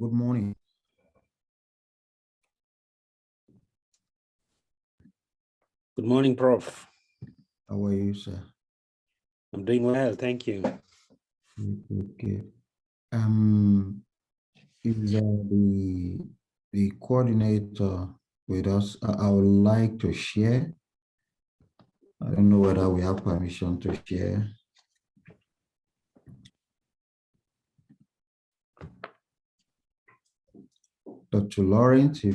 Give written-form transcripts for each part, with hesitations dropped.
Good morning. Good morning, Prof. How are you, sir? I'm doing well, thank you. Okay. Is the coordinator with us? I would like to share. I don't know whether we have permission to share. Dr. Lawrence, if you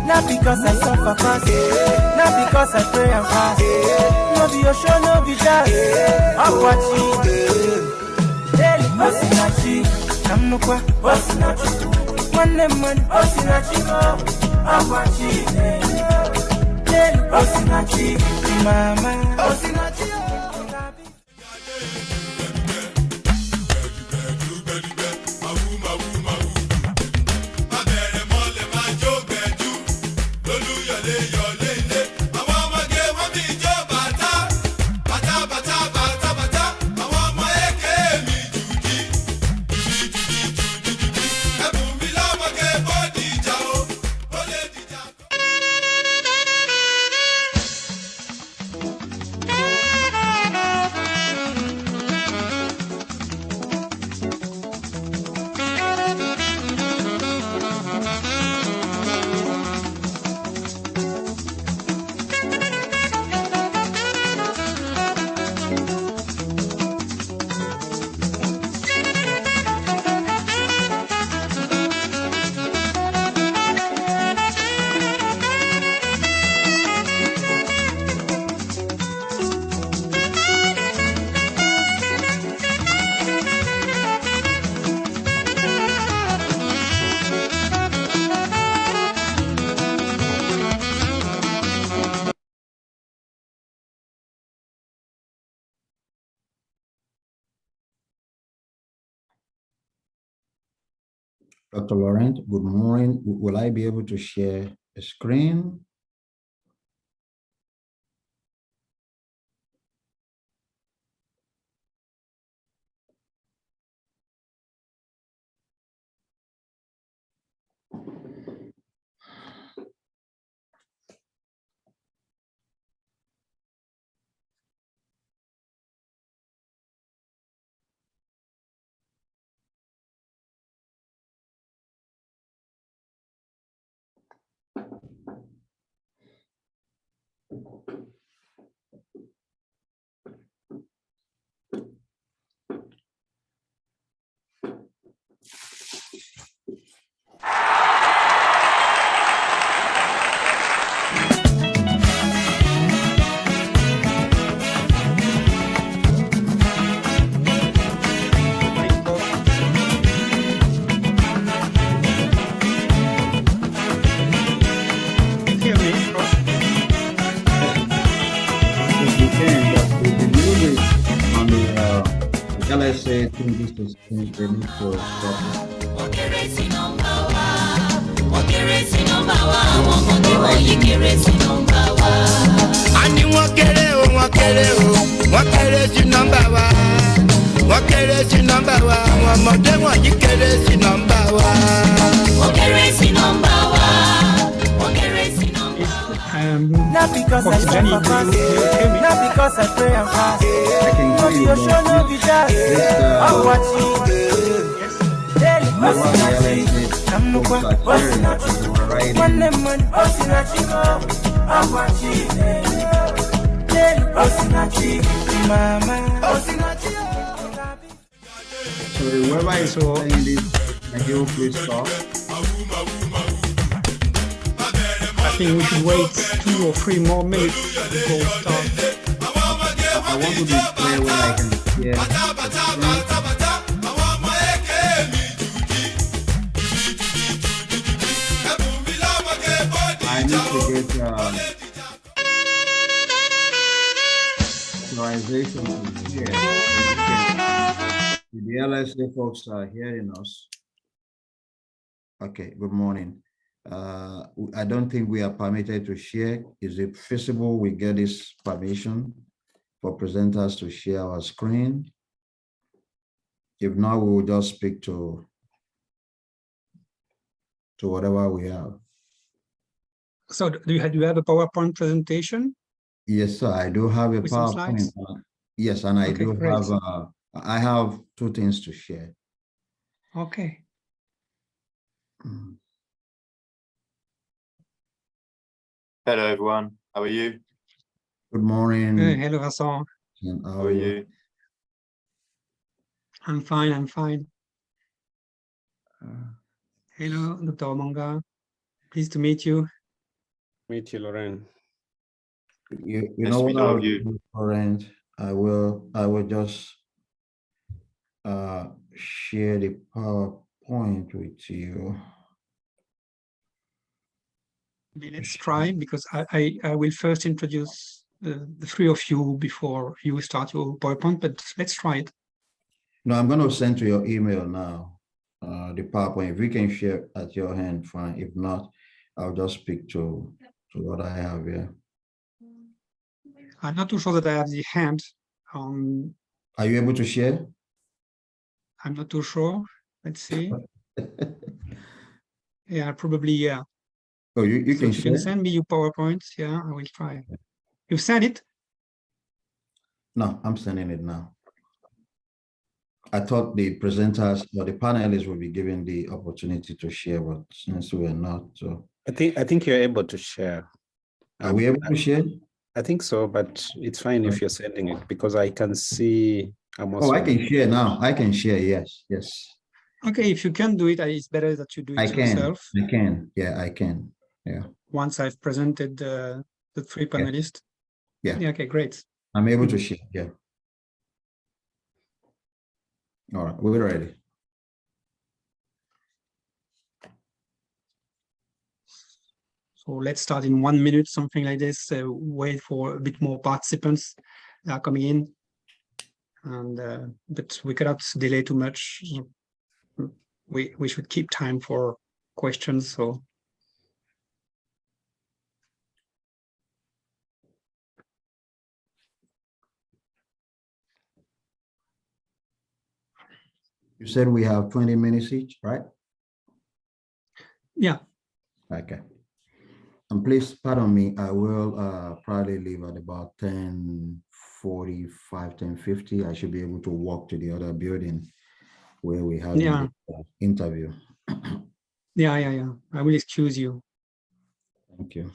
Not because I suffer fast, not because I pray and fast. No be your show, no be jazz. Akwachi, daily osinachi. Namnukwa osinachi. One man osinachi. Akwachi, daily osinachi. Mama osinachi. Dr. Laurent, good morning. Will I be able to share a screen? LSA think this is they need to stop Not because I Okay, Jenny, suffer do fast, you hear me? not because I pray and fast. I can No hear be you, your show, no be that. I'm watching. Daily, Why the Osinachi. LSA I'm no folks kwa, are sharing it, Osinachi. they were writing. One, Osinachi, I'm watching. Daily, Osinachi. Mama, Osinachi. So whoever is saying this, can you please stop? I think we should wait 2 or 3 more minutes before we start. I want to be clear where I can hear. I need to get authorization to share. The LSA folks are hearing us. Okay, good morning. I don't think we are permitted to share. Is it feasible we get this permission for presenters to share our screen? If not, we will just speak to whatever we have. So do you have a PowerPoint presentation? Yes, sir. I do have a With some PowerPoint. slides? Yes, and I Okay, do great. have. I have 2 things to share. Okay. Hello, everyone. How are you? Good morning. Hello, Vincent. And How are you? I'm fine, I'm fine. Uh, Hello, Dr. Manga. Pleased to meet you. Meet you, Lorraine. You Nice know to what meet all I'll of you. do, Laurent? I will just share the PowerPoint with you. Let's try, because I will first introduce the 3 of you before you start your PowerPoint, but let's try it. No, I'm going to send to your email now the PowerPoint. If you can share at your hand, fine. If not, I'll just speak to what I have here. I'm not too sure that I have the hand. Are you able to share? I'm not too sure. Let's see. Yeah, probably, yeah. Oh, you So can if you share? can send me your PowerPoints, yeah, I will try. You've sent it? No, I'm sending it now. I thought the presenters or the panelists will be given the opportunity to share, but since we're not, so. I think you're able to share. Are we able to share? I think so, but it's fine if you're sending it because I can see. Oh, I can share now. I can share. Yes, yes. Okay, if you can do it, it's better that you do it yourself. I can. Yeah, I can. Yeah. Once I've presented the 3 panelists. Yeah. Yeah. Okay, great. I'm able to share. Yeah. All right, we're ready. So let's start in 1 minute, something like this. Wait for a bit more participants that are coming in, and but we cannot delay too much. We should keep time for questions. So. You said we have 20 minutes each, right? Yeah. Okay. And please pardon me, I will probably leave at about 10:45, 10:50. I should be able to walk to the other building where we have the interview. Yeah. I will excuse you. Thank you.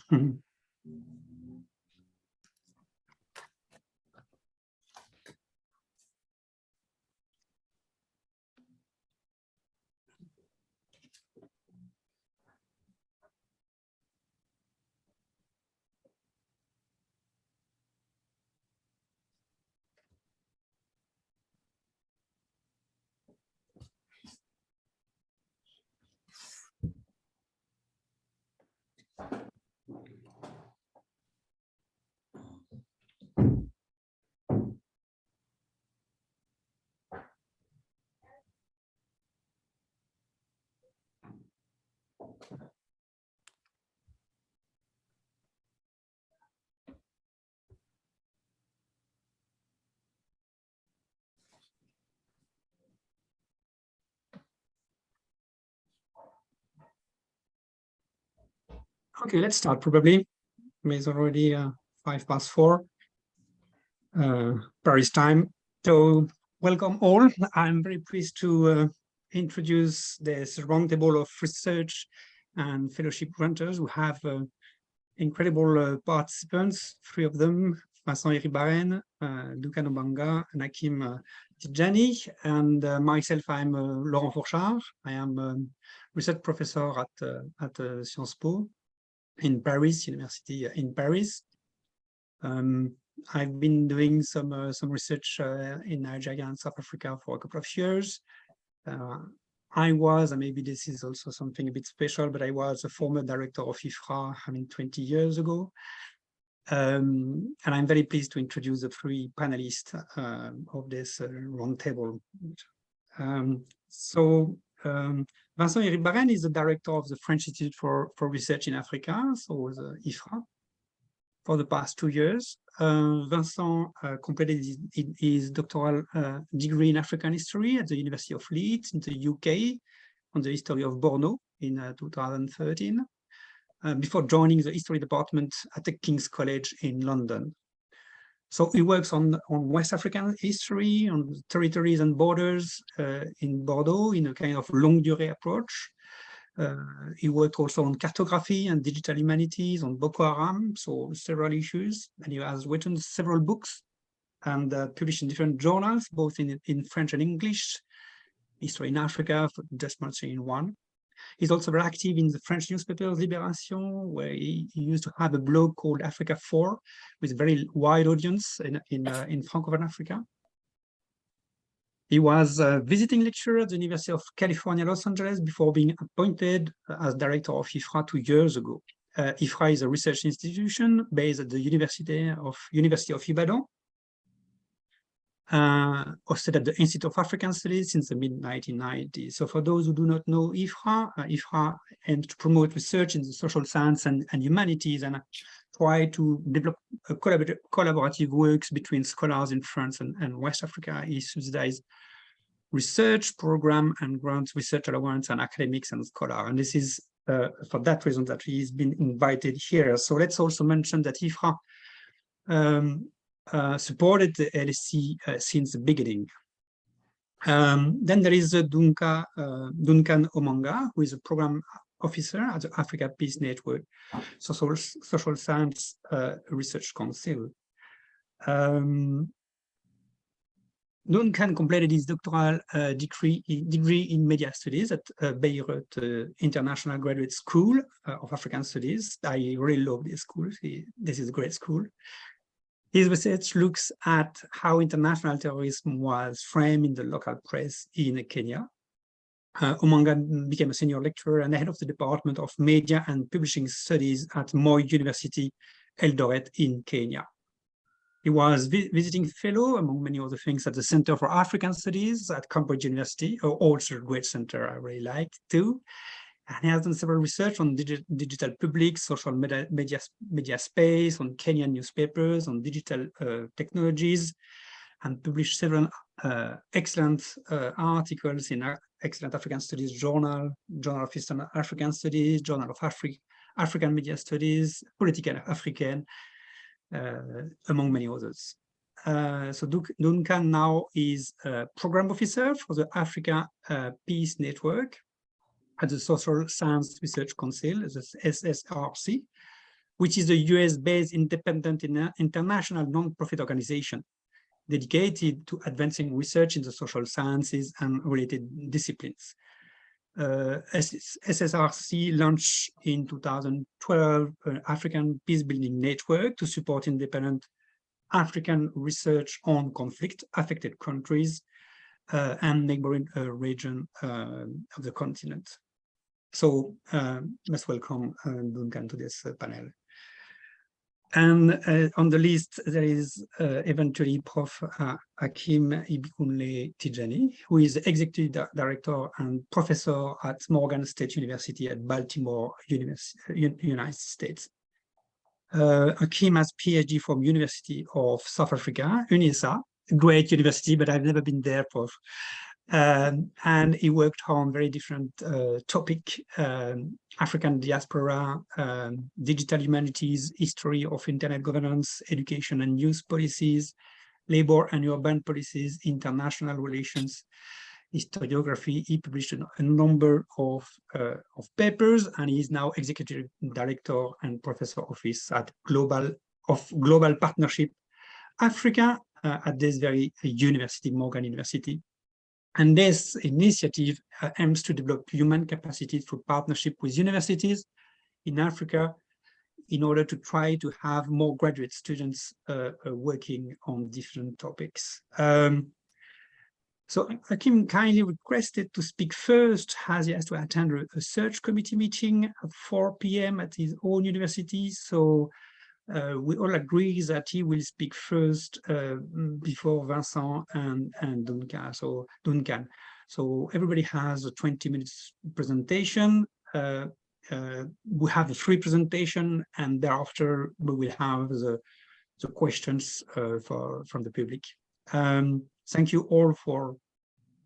Okay, let's start probably. It's already 4:05, Paris time. So welcome all. I'm very pleased to introduce this roundtable of research and fellowship grantors. We have incredible participants, 3 of them, Vincent Iribarren, Duncan Omanga, and Hakim Tijani, and myself, I'm Laurent Fourchard. I am a research professor at Sciences Po in Paris, University in Paris. I've been doing some research in Nigeria and South Africa for a couple of years. I was, and maybe this is also something a bit special, but I was a former director of IFRA, 20 years ago. And I'm very pleased to introduce the 3 panelists of this roundtable. Vincent Iribarren is the director of the French Institute for Research in Africa, so the IFRA, for the past 2 years. Vincent completed his doctoral degree in African history at the University of Leeds in the UK on the history of Borno in 2013, before joining the history department at the King's College in London. So he works on West African history, on territories and borders in Bordeaux in a kind of longue durée approach. He worked also on cartography and digital humanities, on Boko Haram, so several issues. And he has written several books and published in different journals, both in French and English. History in Africa, just mentioning one. He's also very active in the French newspaper Libération, where he used to have a blog called Africa 4 with a very wide audience in Francophone Africa. He was a visiting lecturer at the University of California, Los Angeles, before being appointed as director of IFRA 2 years ago. IFRA is a research institution based at the University of Ibadan, hosted at the Institute of African Studies since the mid-1990s. So for those who do not know IFRA, IFRA aims to promote research in the social science and humanities and try to develop collaborative works between scholars in France and West Africa. He subsidizes research program and grants research allowance and academics and scholars. And this is for that reason that he's been invited here. So let's also mention that IFRA supported the LSA since the beginning. Then there is Duncan Omanga, who is a program officer at the Africa Peace Network, Social Science Research Council. Duncan completed his doctoral degree in media studies at Beirut International Graduate School of African Studies. I really love this school. This is a great school. His research looks at how international terrorism was framed in the local press in Kenya. Omanga became a senior lecturer and head of the Department of Media and Publishing Studies at Moi University, Eldoret in Kenya. He was visiting fellow, among many other things, at the Center for African Studies at Cambridge University, also a great center I really like too. And he has done several research on digital public, social media space, on Kenyan newspapers, on digital technologies, and published several excellent articles in Excellent African Studies Journal, Journal of Eastern African Studies, Journal of African Media Studies, Political African, among many others. So Duncan now is a program officer for the Africa Peace Network at the Social Science Research Council, the SSRC, which is a US-based independent international non-profit organization dedicated to advancing research in the social sciences and related disciplines. SSRC launched in 2012 an African Peacebuilding Network to support independent African research on conflict-affected countries and neighboring region of the continent. So let's welcome Duncan to this panel. And on the list, there is eventually Prof. Hakim Tijani, who is Executive Director and Professor at Morgan State University at Baltimore, United States. Hakim has PhD from University of South Africa, UNISA, a great university, but I've never been there for And he worked on very different topic, African diaspora, digital humanities, history of internet governance, education and youth policies, labor and urban policies, international relations, historiography. He published a number of papers, and he is now executive director and professor office at Global Partnership Africa at this very university, Morgan University. And this initiative aims to develop human capacity through partnership with universities in Africa in order to try to have more graduate students working on different topics. So Hakim kindly requested to speak first, as he has to attend a search committee meeting at 4 p.m. at his own university. So we all agree that he will speak first before Vincent and Duncan. So everybody has a 20 minutes presentation. We have a free presentation, and thereafter we will have the questions from the public. Thank you all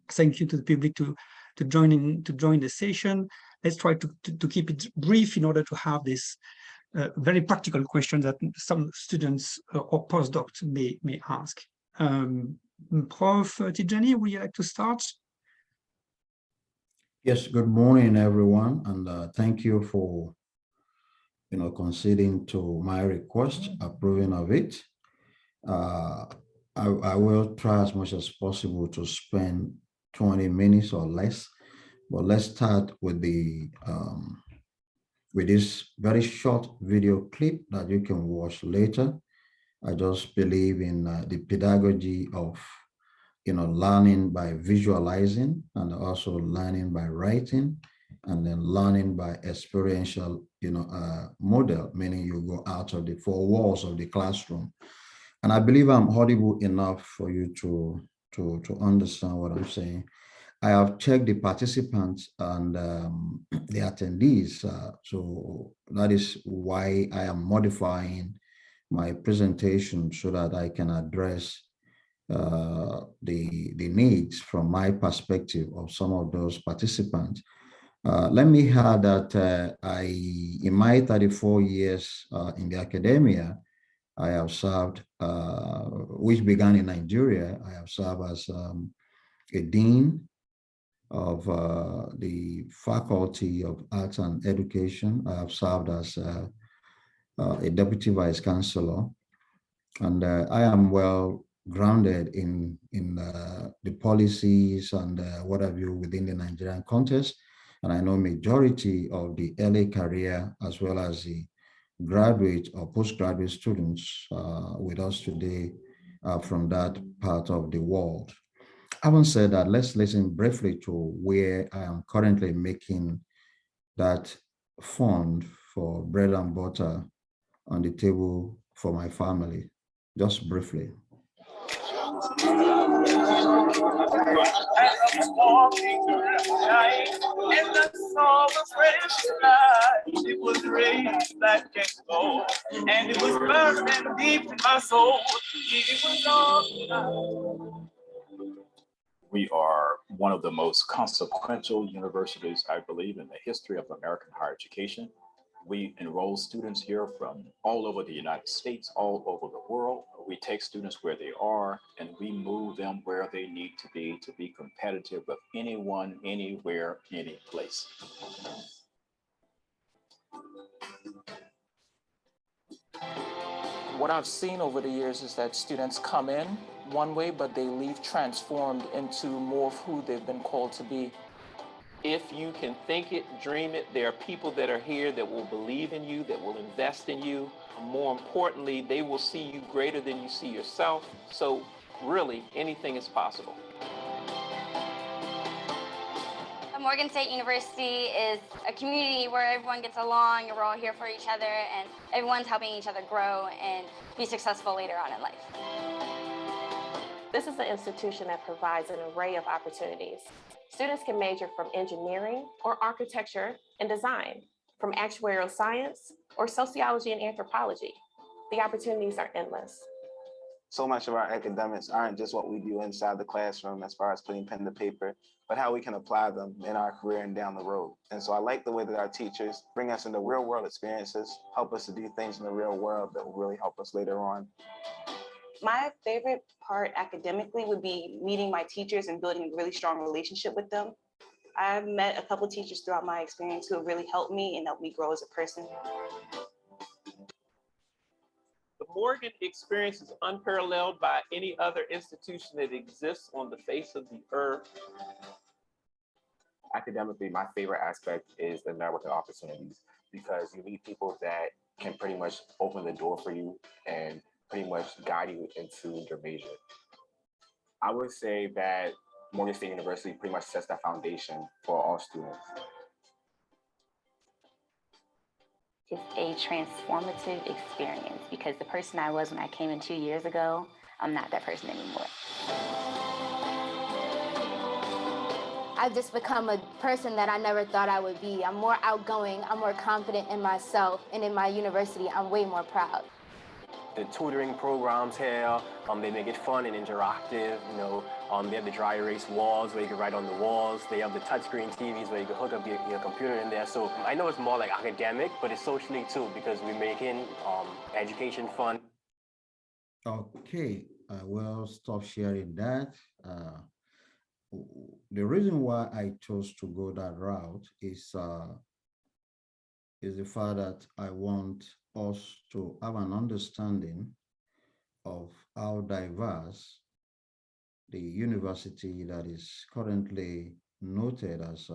thank you to the public to join the session. Let's try to keep it brief in order to have this very practical question that some students or postdocs may ask. Prof. Tijani, would you like to start? Yes, good morning, everyone, and thank you for conceding to my request, approving of it. I will try as much as possible to spend 20 minutes or less, but let's start with this very short video clip that you can watch later. I just believe in the pedagogy of learning by visualizing, and also learning by writing, and then learning by experiential model, meaning you go out of the four walls of the classroom. And I believe I'm audible enough for you to understand what I'm saying. I have checked the participants and the attendees, so that is why I am modifying my presentation so that I can address the needs from my perspective of some of those participants. Let me add that in my 34 years in the academia, I have served, which began in Nigeria. I have served as a dean of the Faculty of Arts and Education. I have served as a deputy vice chancellor, and I am well grounded in the policies and what have you within the Nigerian context. And I know majority of the early career as well as the graduate or postgraduate students with us today from that part of the world. Having said that, let's listen briefly to where I am currently making that fund for bread and butter on the table for my family, just briefly. It was raised black and gold, and it was burning deep in my soul. It was all. We are one of the most consequential universities, I believe, in the history of American higher education. We enroll students here from all over the United States, all over the world. We take students where they are, and we move them where they need to be competitive with anyone, anywhere, any place. What I've seen over the years is that students come in one way, but they leave transformed into more of who they've been called to be. If you can think it, dream it, there are people that are here that will believe in you, that will invest in you. More importantly, they will see you greater than you see yourself. So really, anything is possible. Morgan State University is a community where everyone gets along and we're all here for each other and everyone's helping each other grow and be successful later on in life. This is an institution that provides an array of opportunities. Students can major from engineering or architecture and design, from actuarial science or sociology and anthropology. The opportunities are endless. so much of our academics aren't just what we do inside the classroom as far as putting pen to paper, but how we can apply them in our career and down the road. And so I like the way that our teachers bring us into real world experiences, help us to do things in the real world that will really help us later on. My favorite part academically would be meeting my teachers and building a really strong relationship with them. I've met a couple of teachers throughout my experience who have really helped me and helped me grow as a person. The Morgan experience is unparalleled by any other institution that exists on the face of the earth. Academically, my favorite aspect is the networking opportunities, because you meet people that can pretty much open the door for you and pretty much guide you into your major. I would say that Morgan State University pretty much sets the foundation for all students. It's a transformative experience, because the person I was when I came in 2 years ago, I'm not that person anymore. I've just become a person that I never thought I would be. I'm more outgoing, I'm more confident in myself, and in my university, I'm way more proud. The tutoring programs here, they make it fun and interactive. You know, they have the dry erase walls where you can write on the walls. They have the touchscreen TVs where you can hook up your computer in there. So I know it's more like academic, but it's socially too, because we're making education fun. Okay, I will stop sharing that. The reason why I chose to go that route is the fact that I want us to have an understanding of how diverse the university that is currently noted as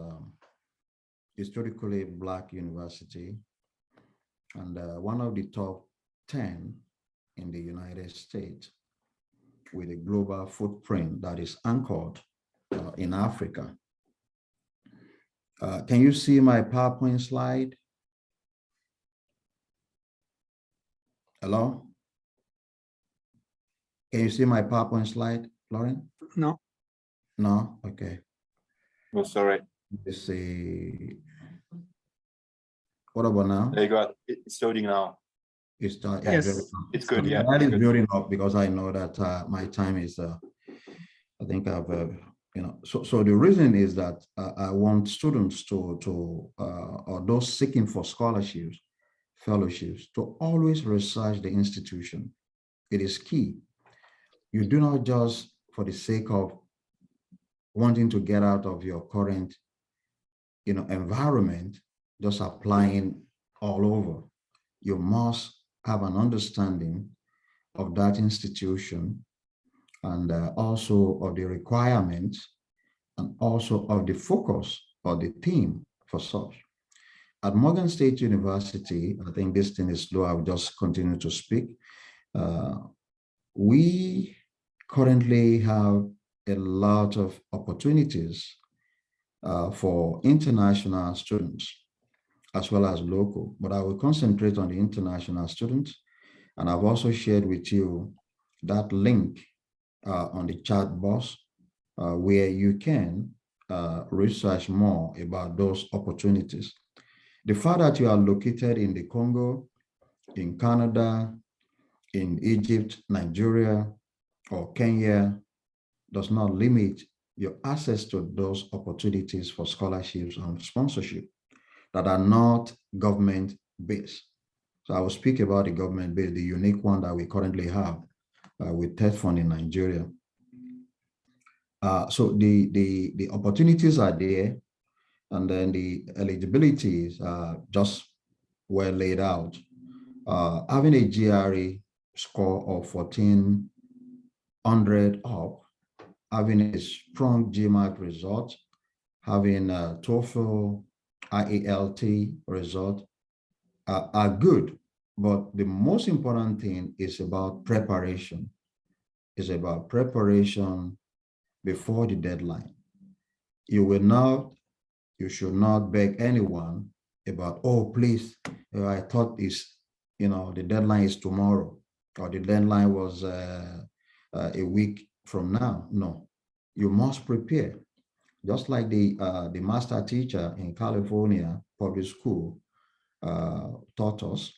historically Black university and one of the top 10 in the United States, with a global footprint that is anchored in Africa. Can you see my PowerPoint slide? Hello? Can you see my PowerPoint slide, Lauren? No. No? Okay. Oh, sorry. Let's see. What about now? There you go. It's loading now. It's done. Yes. It's good, yeah. That is building up because I know that my time is, I think I've, so the reason is that I want students or those seeking for scholarships, fellowships, to always research the institution. It is key. You do not just for the sake of wanting to get out of your current, environment, just applying all over. You must have an understanding of that institution and also of the requirements and also of the focus or the theme for such. At Morgan State University, I think this thing is slow, I'll just continue to speak. We currently have a lot of opportunities for international students as well as local, but I will concentrate on the international students. And I've also shared with you that link on the chat box where you can research more about those opportunities. The fact that you are located in the Congo, in Canada, in Egypt, Nigeria, or Kenya does not limit your access to those opportunities for scholarships and sponsorship that are not government-based. So I will speak about the government-based, the unique one that we currently have with TED Fund in Nigeria. So the opportunities are there, and then the eligibilities are just well laid out. Having a GRE score of 1400 up, having a strong GMAT result, having a TOEFL, IALT result are good. But the most important thing is about preparation. It's about preparation before the deadline. You should not beg anyone about, oh, please, I thought the deadline is tomorrow, or the deadline was a week from now. No, you must prepare. Just like the master teacher in California public school taught us,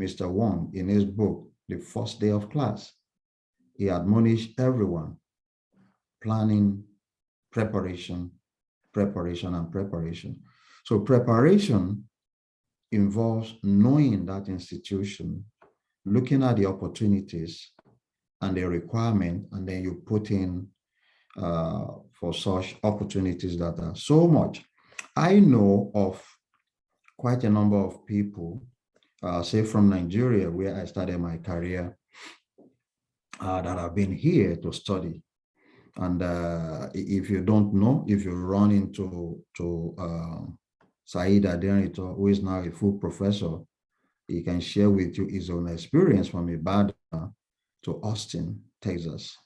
Mr. Wong, in his book, The First Day of Class. he admonished everyone, planning, preparation, preparation, and preparation. So preparation involves knowing that institution, looking at the opportunities and the requirement, and then you put in for such opportunities that are so much. I know of quite a number of people, say from Nigeria, where I started my career, that have been here to study. And if you don't know, if you run into Saeed Adenrito, who is now a full professor, he can share with you his own experience from Ibadan to Austin, Texas.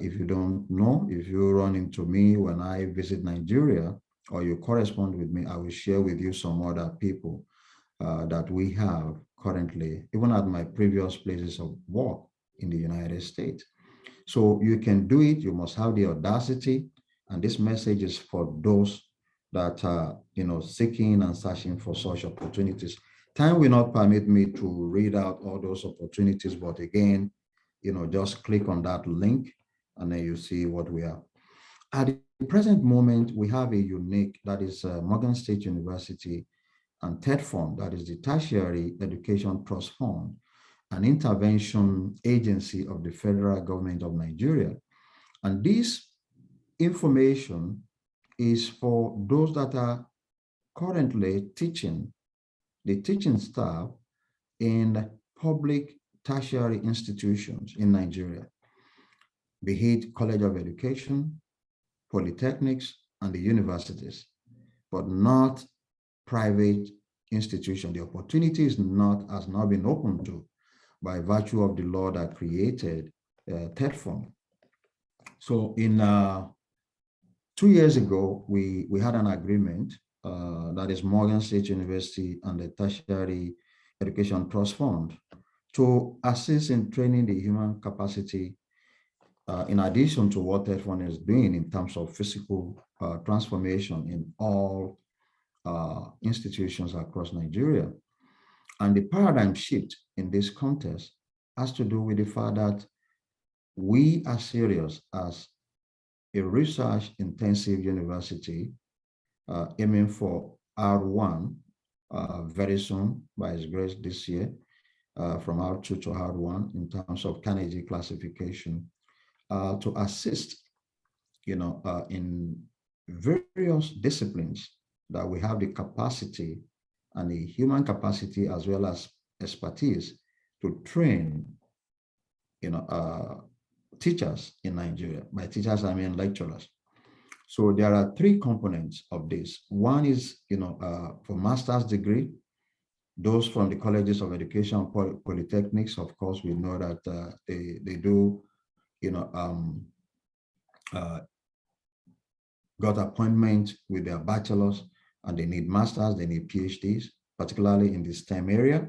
If you don't know, if you run into me when I visit Nigeria or you correspond with me, I will share with you some other people that we have currently, even at my previous places of work in the United States. So you can do it. You must have the audacity. And this message is for those that are, seeking and searching for such opportunities. Time will not permit me to read out all those opportunities, but again, just click on that link and then you see what we have. At the present moment, we have a unique, that is Morgan State University and TED Fund, that is the Tertiary Education Trust Fund, an intervention agency of the federal government of Nigeria. And this information is for those that are currently teaching, the teaching staff in public tertiary institutions in Nigeria, be it College of Education, polytechnics, and the universities, but not private institutions. The opportunity has not been opened to by virtue of the law that created TED Fund. So in 2 years ago, we had an agreement that is Morgan State University and the Tertiary Education Trust Fund to assist in training the human capacity in addition to what TED Fund is doing in terms of physical transformation in all institutions across Nigeria. And the paradigm shift in this context has to do with the fact that we are serious as a research-intensive university aiming for R1 very soon, by His grace this year, from R2 to R1 in terms of Carnegie classification, to assist, in various disciplines that we have the capacity and the human capacity as well as expertise to train, teachers in Nigeria. By teachers, I mean lecturers. So there are three components of this. One is, for master's degree, those from the colleges of education, polytechnics, of course, we know that they do, got appointment with their bachelors, and they need masters, they need PhDs, particularly in the STEM area.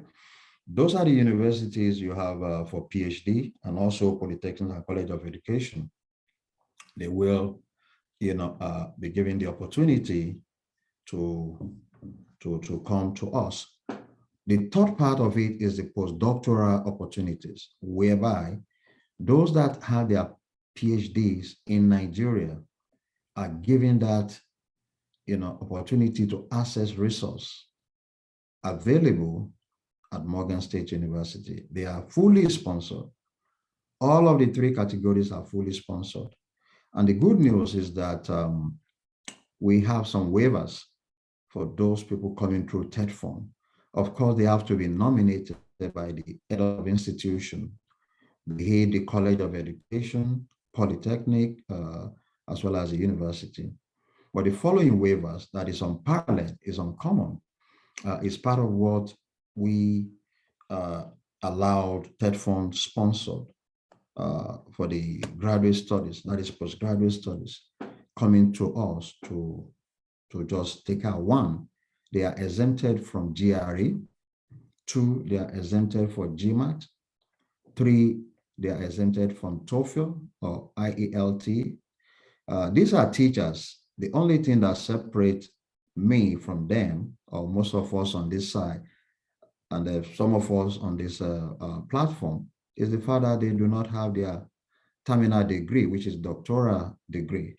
Those are the universities you have for PhD, and also polytechnics and college of education. They will, be given the opportunity to come to us. The third part of it is the postdoctoral opportunities, whereby those that have their PhDs in Nigeria are given that, opportunity to access resource available at Morgan State University. They are fully sponsored. All of the three categories are fully sponsored. And the good news is that we have some waivers for those people coming through TED Fund. Of course, they have to be nominated by the head of institution, the College of Education, Polytechnic, as well as the university. But the following waivers that is unparalleled, is uncommon, is part of what we allowed TED Fund sponsored for the graduate studies, that is postgraduate studies, coming to us to just take out. One, they are exempted from GRE. Two, they are exempted for GMAT. Three, they are exempted from TOEFL or IELT. These are teachers. The only thing that separates me from them, or most of us on this side, and some of us on this platform, is the fact that they do not have their terminal degree, which is doctoral degree.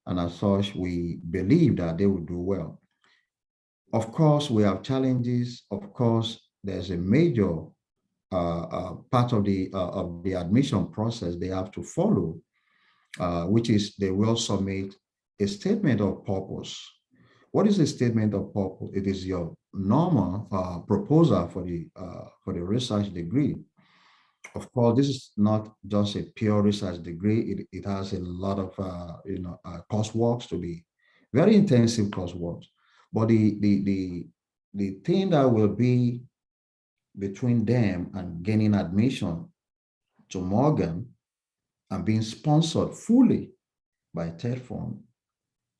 And as such, we believe that they will do well. Of course, we have challenges. Of course, there's a major part of the admission process they have to follow, which is they will submit a statement of purpose. What is a statement of purpose? It is your normal proposal for the research degree. Of course, this is not just a pure research degree. It has a lot of coursework to be very intensive coursework. But the thing that will be between them and gaining admission to Morgan and being sponsored fully by TED Fund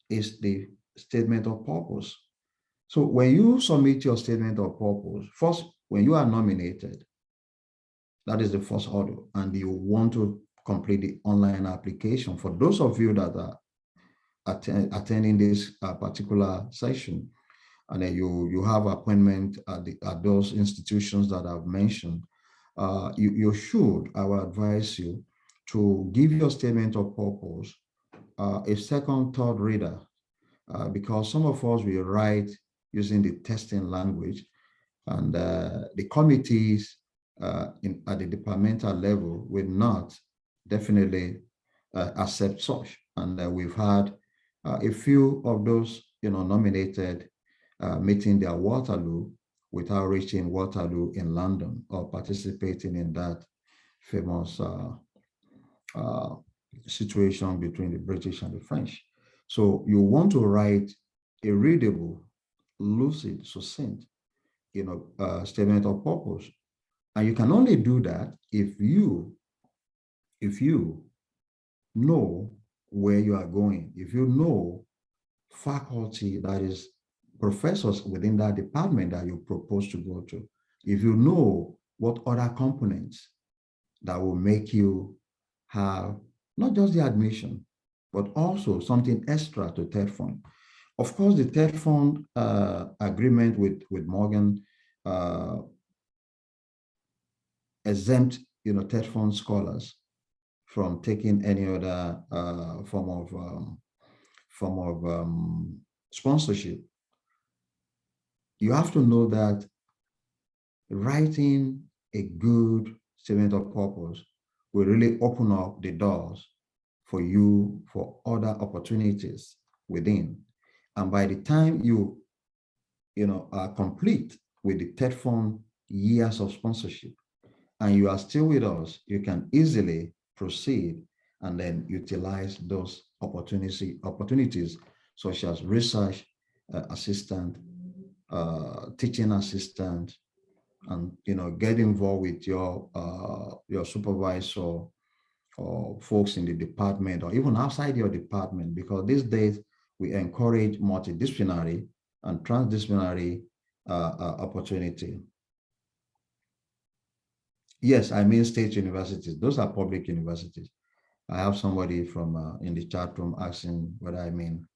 is the statement of purpose. So when you submit your statement of purpose, first, when you are nominated, that is the first order, and you want to complete the online application. For those of you that are attending this particular session, and then you have appointment at those institutions that I've mentioned, you should, I will advise you to give your statement of purpose a second, third reader, because some of us will write using the testing language, and the committees at the departmental level will not definitely accept such. And we've had a few of those nominated meeting their Waterloo without reaching Waterloo in London or participating in that famous situation between the British and the French. So you want to write a readable, lucid, succinct, statement of purpose. And you can only do that if you know where you are going, if you know faculty, that is professors within that department that you propose to go to, if you know what other components that will make you have not just the admission, but also something extra to TED Fund. Of course, the TED Fund agreement with Morgan exempt TED Fund scholars from taking any other form of sponsorship. You have to know that writing a good statement of purpose will really open up the doors for you for other opportunities within. And by the time you are complete with the TED Fund years of sponsorship, and you are still with us, you can easily proceed and then utilize those opportunities such as research assistant, teaching assistant, and get involved with your supervisor or folks in the department or even outside your department, because these days we encourage multidisciplinary and transdisciplinary opportunity. Yes, I mean state universities. Those are public universities. I have somebody from in the chat room asking whether I mean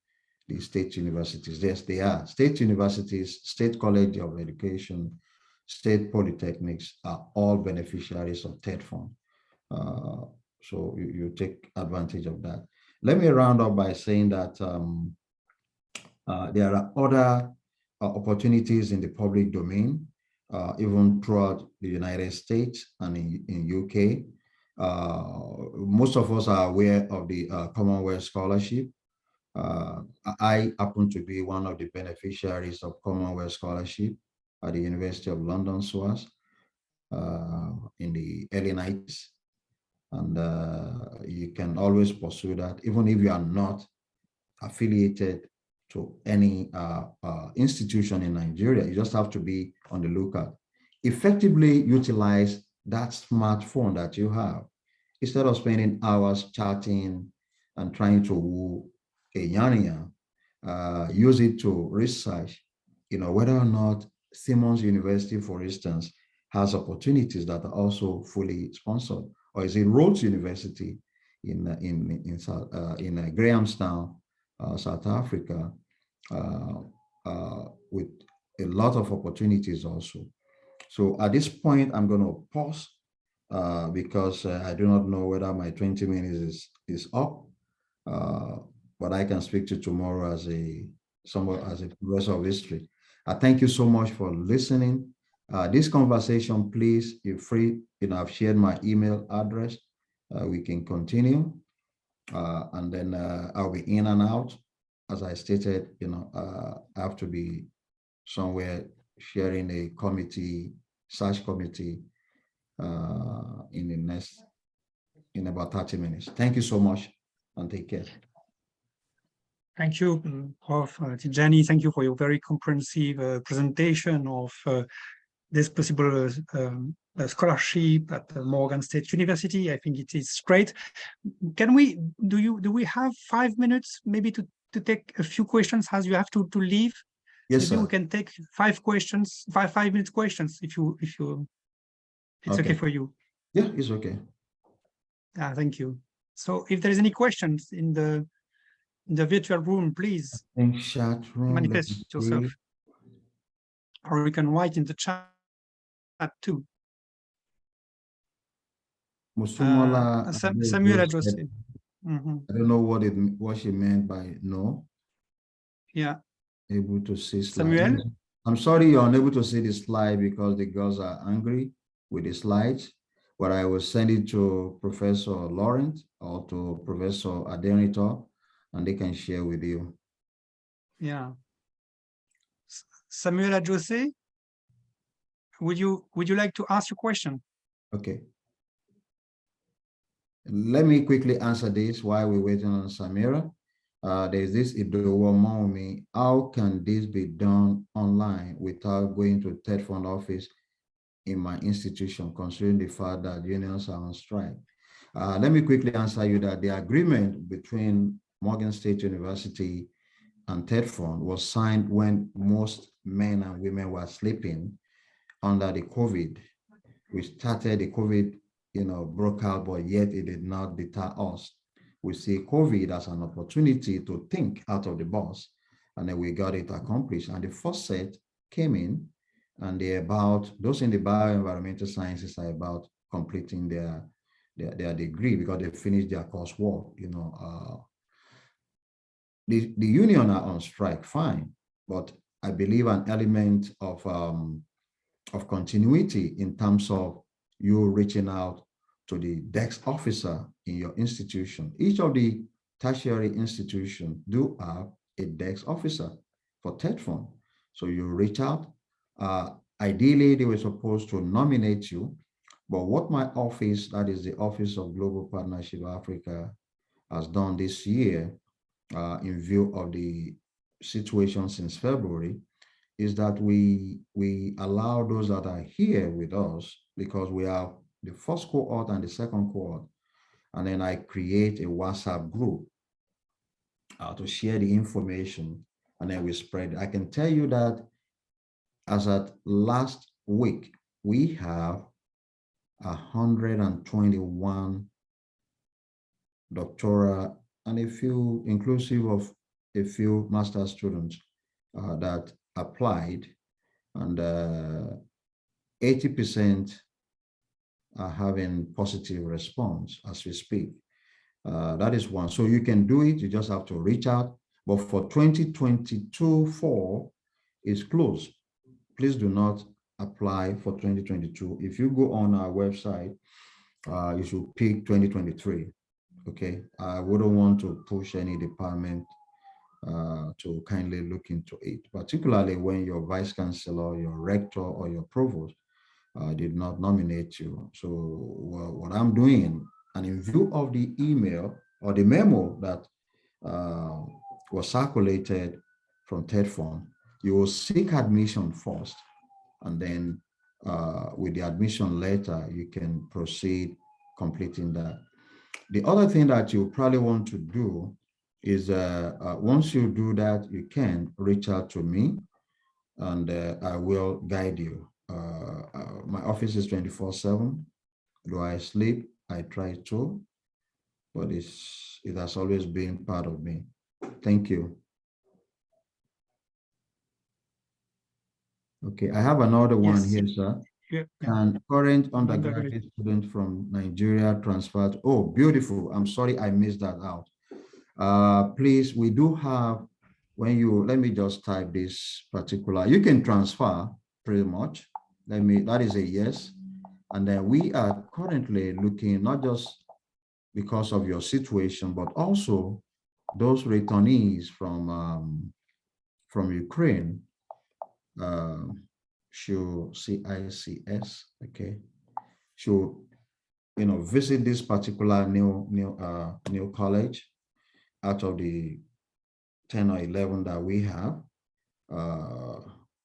the state universities. Yes, they are. State universities, State College of Education, state polytechnics are all beneficiaries of TED Fund. So you take advantage of that. Let me round up by saying that there are other opportunities in the public domain, even throughout the United States and in UK. Most of us are aware of the Commonwealth Scholarship. I happen to be one of the beneficiaries of Commonwealth Scholarship at the University of London, SOAS, in the early 90s. And you can always pursue that, even if you are not affiliated to any institution in Nigeria. You just have to be on the lookout. Effectively utilize that smartphone that you have. Instead of spending hours chatting and trying to woo a yarn, use it to research, whether or not Simmons University, for instance, has opportunities that are also fully sponsored, or is it Rhodes University in Grahamstown, South Africa, with a lot of opportunities also. So at this point, I'm going to pause because I do not know whether my 20 minutes is up, but I can speak to tomorrow as a professor of history. I thank you so much for listening. This conversation, please, if free, I've shared my email address. We can continue, and then I'll be in and out. As I stated, I have to be somewhere sharing a search committee in about 30 minutes. Thank you so much and take care. Thank you, Prof. Tijani. Thank you for your very comprehensive presentation of this possible scholarship at Morgan State University. I think it is great. Do we have 5 minutes maybe to take a few questions as you have to leave? Yes, maybe sir. we can take 5 questions, 5-minute questions if it's okay for you. Yeah, it's okay. Thank you. So if there is any questions in the virtual room, please Chat room, manifest yourself, or you can write in the chat too. Musumola Samuel Jose. I don't know what she meant by no. Yeah. Able to see slide. Samuel? I'm sorry you're unable to see the slide because the girls are angry with the slides, but I will send it to Professor Laurent or to Professor Adenito, and they can share with you. Yeah. Samuel Jose, would you like to ask your question? Okay. Let me quickly answer this while we're waiting on Samira. There's this Idowomomi. How can this be done online without going to TED Fund office in my institution, considering the fact that unions are on strike? Let me quickly answer you that the agreement between Morgan State University and TED Fund was signed when most men and women were sleeping under the COVID. We started the COVID, broke out, but yet it did not deter us. We see COVID as an opportunity to think out of the box, and then we got it accomplished. And the first set came in, and those in the bioenvironmental sciences are about completing their degree because they finished their coursework. The union are on strike, fine, but I believe an element of continuity in terms of you reaching out to the desk officer in your institution. Each of the tertiary institutions do have a desk officer for TED Fund. So you reach out. Ideally, they were supposed to nominate you, but what my office, that is the Office of Global Partnership Africa, has done this year in view of the situation since February, is that we allow those that are here with us, because we have the first cohort and the second cohort, and then I create a WhatsApp group to share the information, and then we spread. I can tell you that as at last week, we have 121 doctoral and a few, inclusive of a few master students that applied, and 80% are having positive response as we speak. That is one. So you can do it, you just have to reach out. But for 2022-4 is closed. Please do not apply for 2022. If you go on our website, you should pick 2023. Okay, I wouldn't want to push any department to kindly look into it, particularly when your vice chancellor, your rector, or your provost did not nominate you. So what I'm doing, and in view of the email or the memo that was circulated from TED Fund, you will seek admission first, and then with the admission letter, you can proceed completing that. The other thing that you probably want to do is once you do that, you can reach out to me, and I will guide you. My office is 24/7. Do I sleep? I try to, but it has always been part of me. Thank you. Okay, I have another one here, sir. Yeah. Can current Undergraduate. undergraduate students from Nigeria transfer? Oh, beautiful. I'm sorry I missed that out. Please, we do have, let me just type this particular, you can transfer pretty much. That is a yes. And then we are currently looking, not just because of your situation, but also those returnees from Ukraine, should CICS, okay, should visit this particular new college out of the 10 or 11 that we have,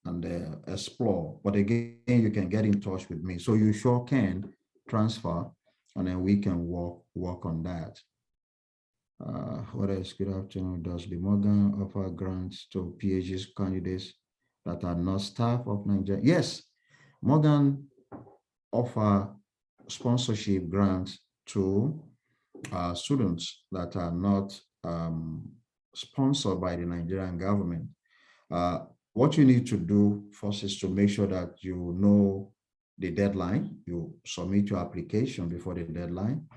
and explore. But again, you can get in touch with me, so you sure can transfer, and then we can work on that. What else? Good afternoon. Does the Morgan offer grants to PhD candidates that are not staff of Nigeria? Yes, Morgan offer sponsorship grants to students that are not sponsored by the Nigerian government. What you need to do first is to make sure that you know the deadline. You submit your application before the deadline.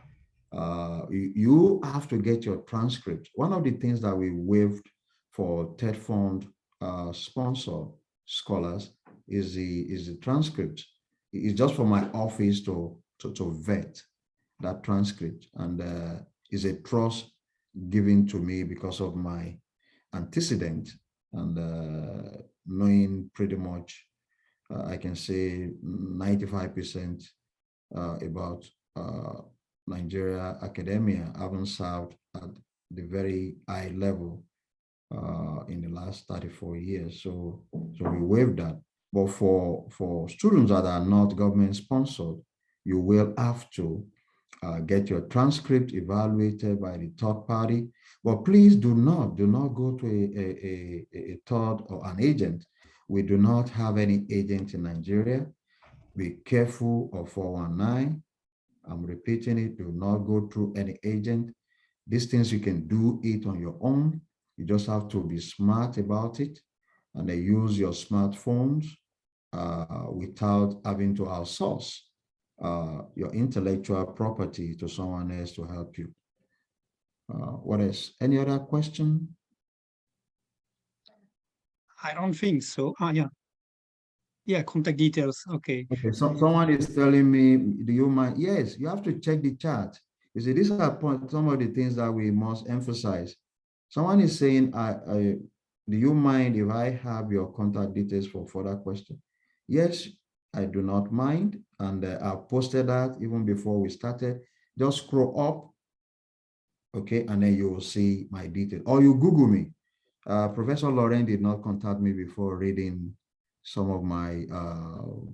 You have to get your transcript. One of the things that we waived for TED Fund sponsor scholars is the transcript. It's just for my office to vet that transcript, and is a trust given to me because of my antecedent, and knowing pretty much, I can say 95% about Nigeria academia, having served at the very high level in the last 34 years. So we waive that. But for students that are not government sponsored, you will have to get your transcript evaluated by the third party. But please do not go to a third or an agent. We do not have any agent in Nigeria. Be careful of 419. I'm repeating it, do not go through any agent. These things, you can do it on your own. You just have to be smart about it, and then use your smartphones without having to outsource your intellectual property to someone else to help you. What else? Any other question? I don't think so. Yeah. Yeah, contact details. Okay. Okay, so someone is telling me, do you mind? Yes, you have to check the chat. You see, these are some of the things that we must emphasize. Someone is saying, do you mind if I have your contact details for further questions? Yes, I do not mind. And I posted that even before we started. Just scroll up, okay, and then you will see my details. Or you Google me. Professor Lauren did not contact me before reading some of my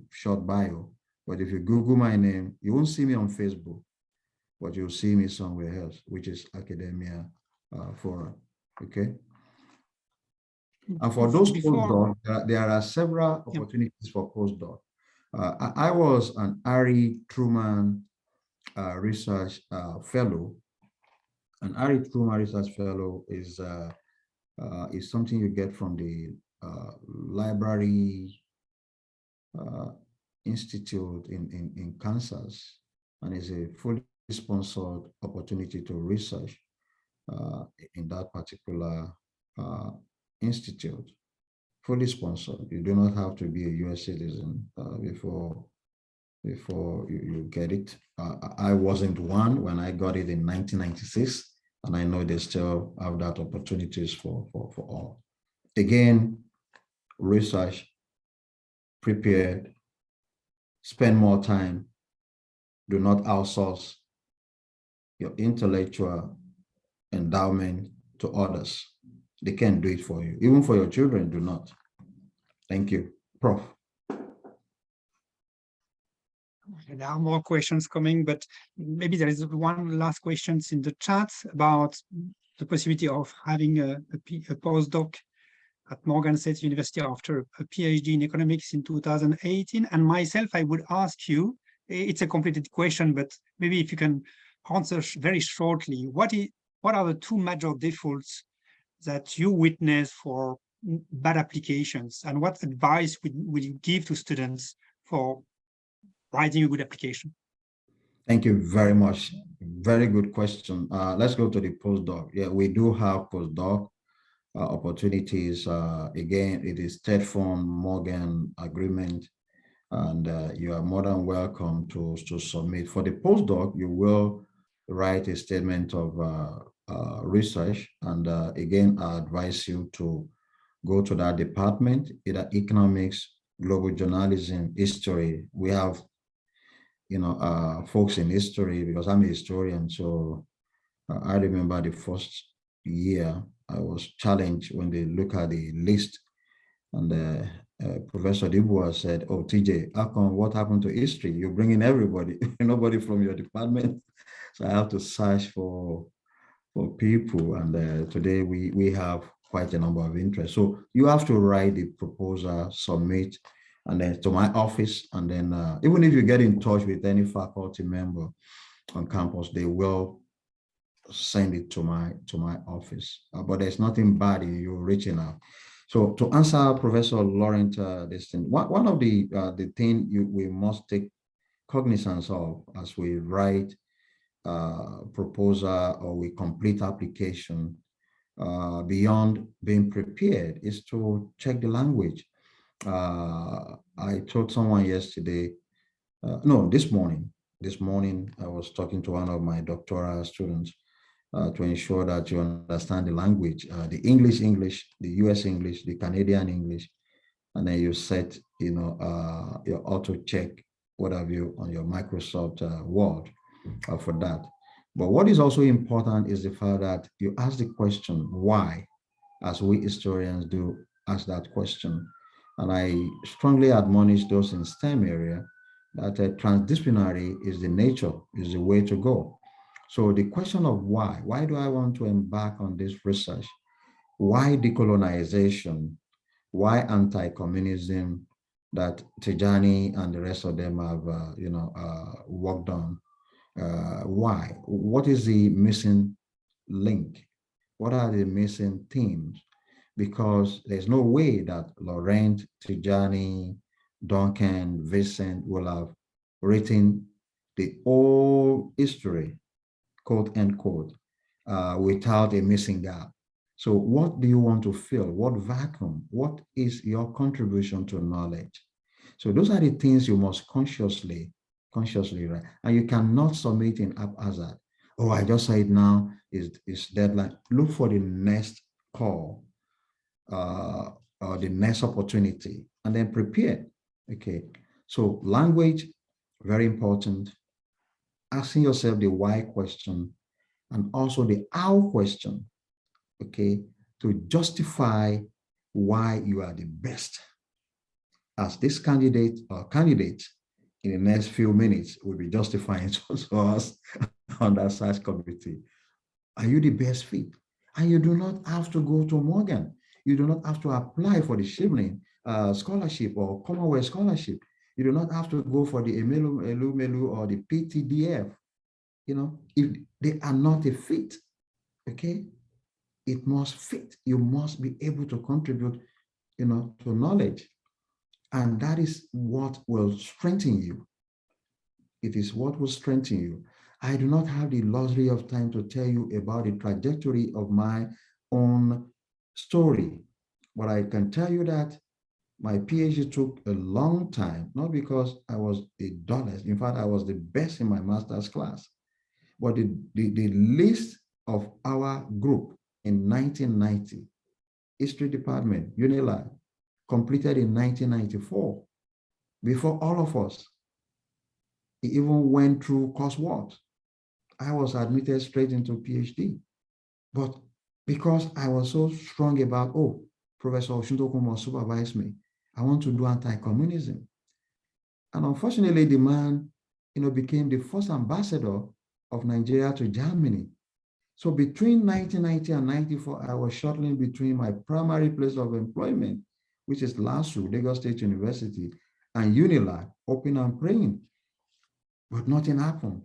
short bio. But if you Google my name, you won't see me on Facebook, but you'll see me somewhere else, which is Academia Forum. Okay. And for those postdocs, there are several opportunities for postdoc. I was an Ari Truman Research Fellow. An Ari Truman Research Fellow is something you get from the Library Institute in Kansas, and is a fully sponsored opportunity to research in that particular institute. Fully sponsored. You do not have to be a US citizen before you get it. I wasn't one when I got it in 1996, and I know they still have that opportunities for all. Again, research, prepared, spend more time, do not outsource your intellectual endowment to others. They can't do it for you. Even for your children, do not. Thank you. Prof. There are more questions coming, but maybe there is one last question in the chat about the possibility of having a postdoc at Morgan State University after a PhD in economics in 2018. And myself, I would ask you, it's a completed question, but maybe if you can answer very shortly, what are the two major defaults that you witness for bad applications, and what advice would you give to students for writing a good application? Thank you very much. Very good question. Let's go to the postdoc. Yeah, we do have postdoc opportunities. Again, it is State Farm Morgan agreement, and you are more than welcome to submit. For the postdoc, you will write a statement of research, and again, I advise you to go to that department, either economics, global journalism, history. We have, folks in history, because I'm a historian. So I remember the first year I was challenged when they look at the list, and Professor Dibua said, "Oh, TJ, how come, what happened to history? You're bringing everybody, nobody from your department." So I have to search for people, and today we have quite a number of interests. So you have to write the proposal, submit, and then to my office, and then even if you get in touch with any faculty member on campus, they will send it to my office. But there's nothing bad in you reaching out. So to answer Professor Laurent, this thing, one of the thing we must take cognizance of as we write proposal or we complete application, beyond being prepared, is to check the language. I told someone yesterday, no, this morning I was talking to one of my doctoral students to ensure that you understand the language, the English, the US English, the Canadian English, and then you set, your auto check, what have you, on your Microsoft Word for that. But what is also important is the fact that you ask the question, why, as we historians do ask that question. And I strongly admonish those in STEM area that transdisciplinary is the nature, is the way to go. So the question of why do I want to embark on this research? Why decolonization? Why anti-communism that Tijani and the rest of them have, worked on? Why? What is the missing link? What are the missing themes? Because there's no way that Laurent, Tijani, Duncan, Vincent will have written the whole history, quote unquote, without a missing gap. So what do you want to fill? What vacuum? What is your contribution to knowledge? So those are the things you must consciously write. And you cannot submit in haphazard. Oh, I just saw it now, is deadline. Look for the next call, or the next opportunity, and then prepare. Okay, so language, very important. Asking yourself the why question and also the how question, okay, to justify why you are the best. As this candidate or candidates in the next few minutes will be justifying to us on that search committee. Are you the best fit? And you do not have to go to Morgan. You do not have to apply for the Shivling scholarship or Commonwealth scholarship. You do not have to go for the Melu or the PTDF. If they are not a fit, okay, it must fit. You must be able to contribute, to knowledge. And that is what will strengthen you. It is what will strengthen you. I do not have the luxury of time to tell you about the trajectory of my own story, but I can tell you that my PhD took a long time, not because I was a dullest. In fact, I was the best in my master's class. But the list of our group in 1990, history department, UNILAG, completed in 1994, before all of us. It even went through coursework. I was admitted straight into PhD. But because I was so strong about, oh, Professor Oshuntokumo supervised me, I want to do anti-communism. And unfortunately, the man, became the first ambassador of Nigeria to Germany. So between 1990 and 94, I was shuttling between my primary place of employment, which is LASU, Lagos State University, and UNILAG, hoping and praying. But nothing happened.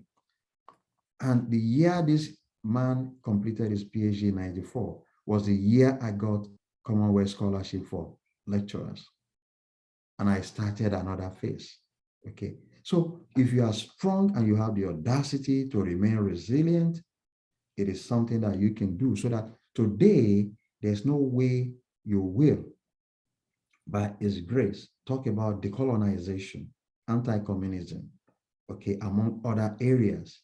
And the year this man completed his PhD in 94 was the year I got Commonwealth scholarship for lecturers. And I started another phase. Okay. So if you are strong and you have the audacity to remain resilient, it is something that you can do, so that today there's no way you will, by His grace, talk about decolonization, anti-communism, okay, among other areas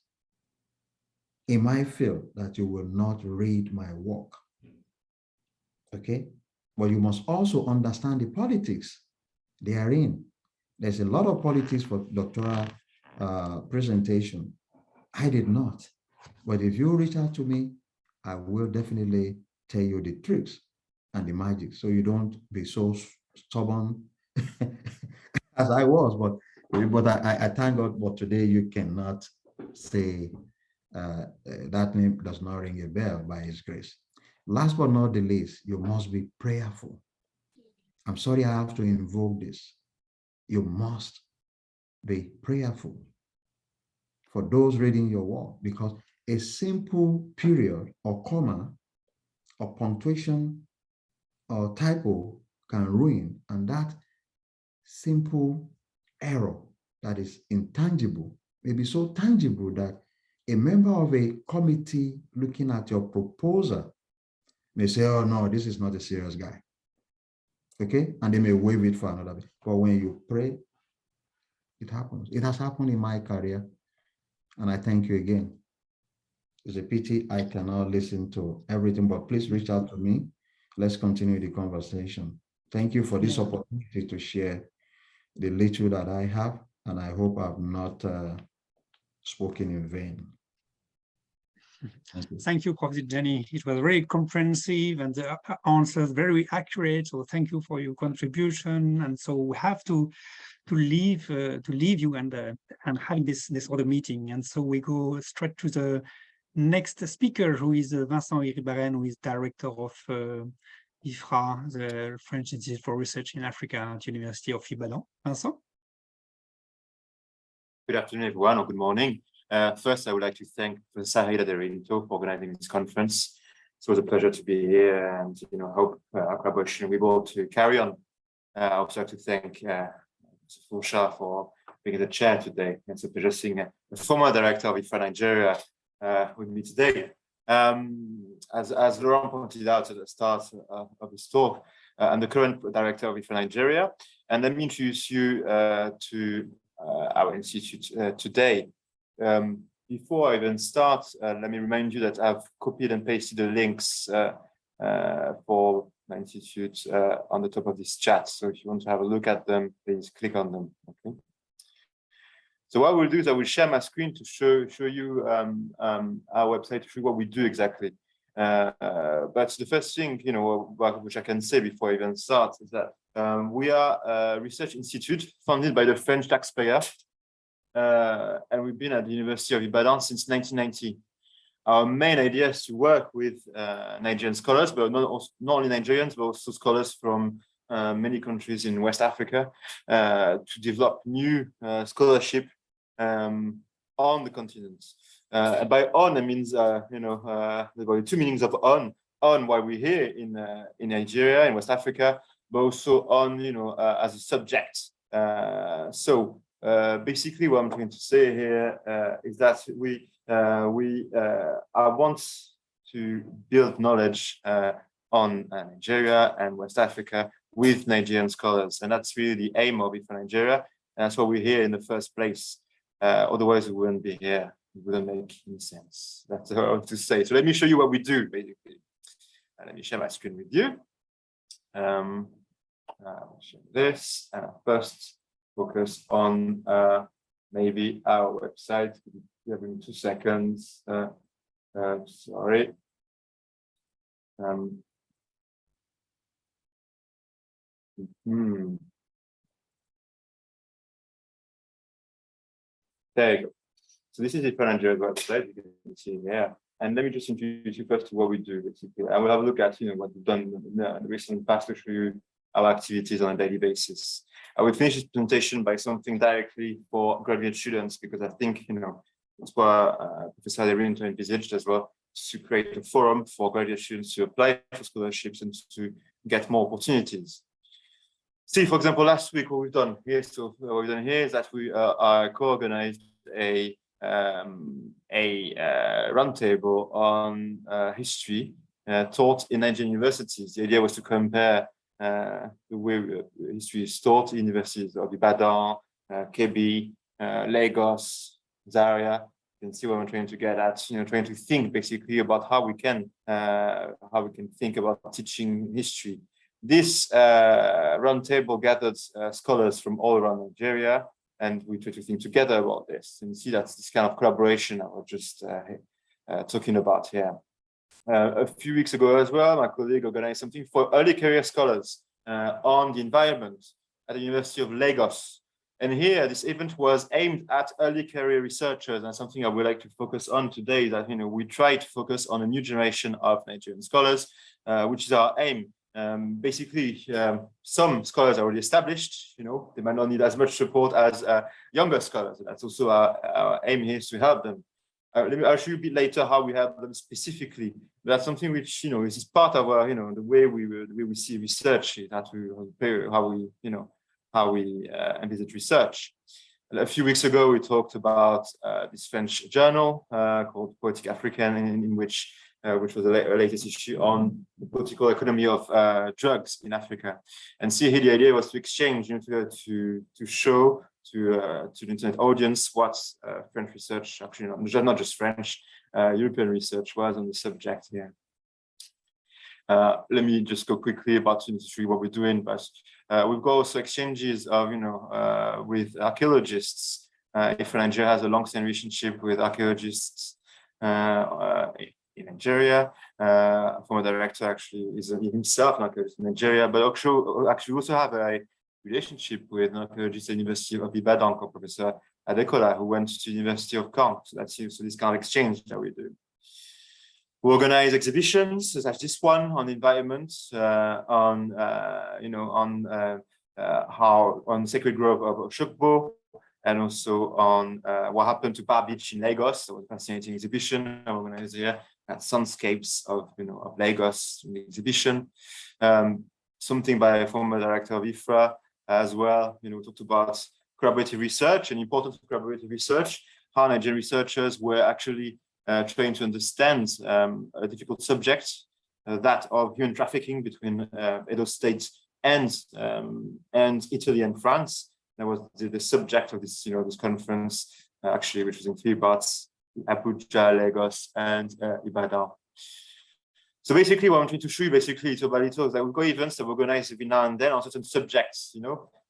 in my field, that you will not read my work, okay? But you must also understand the politics they are in. There's a lot of politics for doctoral presentation. I did not. But if you reach out to me, I will definitely tell you the tricks and the magic, so you don't be so stubborn as I was. But I thank God, but today you cannot say that name does not ring a bell by His grace. Last but not the least, you must be prayerful. I'm sorry I have to invoke this. You must be prayerful for those reading your work, because a simple period or comma or punctuation or typo can ruin, and that simple error that is intangible may be so tangible that a member of a committee looking at your proposal may say, oh no, this is not a serious guy, okay? And they may waive it for another. But when you pray, it happens. It has happened in my career, and I thank you again. It's a pity I cannot listen to everything, but please reach out to me. Let's continue the conversation. Thank you for this opportunity to share the little that I have, and I hope I've not spoken in vain. Thank you, Professor Jenny. It was very comprehensive and the answers very accurate. So thank you for your contribution. And so we have to leave you and having this other meeting. And so we go straight to the next speaker, who is Vincent Iribarren, who is director of IFRA, the French Institute for Research in Africa at the University of Ibadan. Vincent? Good afternoon, everyone, or good morning. First, I would like to thank Professor Haida Derinto for organizing this conference. It was a pleasure to be here, and hope our collaboration will be able to carry on. I also like to thank Mr. Fouchard for being the chair today. It's a pleasure seeing the former director of IFRA Nigeria with me today. As Laurent pointed out at the start of this talk, I'm the current director of IFRA Nigeria, and let me introduce you to our institute today. Before I even start, let me remind you that I've copied and pasted the links for my institute on the top of this chat. So if you want to have a look at them, please click on them. Okay. So what I will do is I will share my screen to show you our website, to show what we do exactly. But the first thing, which I can say before I even start, is that we are a research institute funded by the French taxpayer, and we've been at the University of Ibadan since 1990. Our main idea is to work with Nigerian scholars, but not only Nigerians, but also scholars from many countries in West Africa, to develop new scholarship on the continent. By on, it means, there are two meanings of on while we're here in Nigeria, in West Africa, but also on, as a subject. Basically what I'm trying to say here is that I want to build knowledge on Nigeria and West Africa with Nigerian scholars. And that's really the aim of IFRA Nigeria. And that's why we're here in the first place. Otherwise, we wouldn't be here. It wouldn't make any sense. That's what I want to say. So let me show you what we do, basically. Let me share my screen with you. I'll show this. First, focus on maybe our website. Give me 2 seconds. Sorry. There you go. So this is the IFRA Nigeria website, you can see here. And let me just introduce you first to what we do, basically. I will have a look at what we've done in the recent past to show you our activities on a daily basis. I will finish this presentation by something directly for graduate students, because I think, that's what Professor Derinto envisaged as well, to create a forum for graduate students to apply for scholarships and to get more opportunities. See, for example, last week what we've done here, is that we co-organized a roundtable on history taught in Nigerian universities. The idea was to compare the way history is taught in universities of Ibadan, Kebbi, Lagos, Zaria. You can see what I'm trying to get at, trying to think basically about how we can think about teaching history. This roundtable gathered scholars from all around Nigeria, and we try to think together about this and see that's this kind of collaboration I was just talking about here. A few weeks ago as well, my colleague organized something for early career scholars on the environment at the University of Lagos. And here, this event was aimed at early career researchers, and something I would like to focus on today is that we try to focus on a new generation of Nigerian scholars, which is our aim. Basically, some scholars are already established. They might not need as much support as younger scholars. That's also our aim here, is to help them. I'll show you a bit later how we help them specifically. That's something which is part of our the way we see research, that how we envisage research. A few weeks ago, we talked about this French journal called Poetic African, in which was the latest issue on the political economy of drugs in Africa. And see here, the idea was to exchange, to show to the internet audience what French research, actually not just French, European research was on the subject here. Let me just go quickly about what we're doing, but we've got also exchanges of, with archaeologists. If Nigeria has a long-standing relationship with archaeologists in Nigeria, former director actually is himself an archaeologist in Nigeria, but actually we also have a relationship with an archaeologist at the University of Ibadan called Professor Adekola, who went to the University of Caen. So that's this kind of exchange that we do. We organize exhibitions, such as this one on environment, on Sacred Grove of Oshogbo, and also on what happened to Bar Beach in Lagos. So it was a fascinating exhibition I organized here at Sunscapes of Lagos in the exhibition. Something by a former director of IFRA as well. We talked about collaborative research and importance of collaborative research, how Nigerian researchers were actually trying to understand a difficult subject, that of human trafficking between Edo State and Italy and France. That was the subject of this, this conference, actually, which was in 3 parts: Abuja, Lagos, and Ibadan. So basically, what I'm trying to show you, little by little, is that we've got events that we organize every now and then on certain subjects,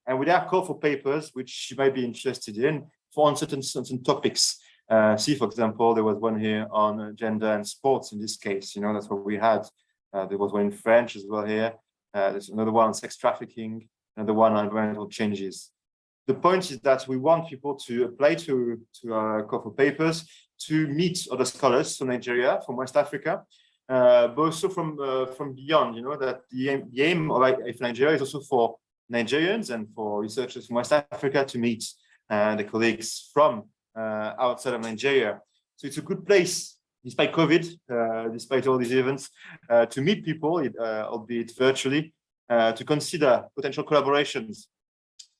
and we have call for papers which you might be interested in on certain topics. See, for example, there was one here on gender and sports in this case, that's what we had. There was one in French as well here. There's another one on sex trafficking, another one on environmental changes. The point is that we want people to apply to our call for papers, to meet other scholars from Nigeria, from West Africa, but also from beyond, that the aim of if Nigeria is also for Nigerians and for researchers from West Africa to meet the colleagues from outside of Nigeria. So it's a good place, despite COVID, despite all these events, to meet people, albeit virtually, to consider potential collaborations.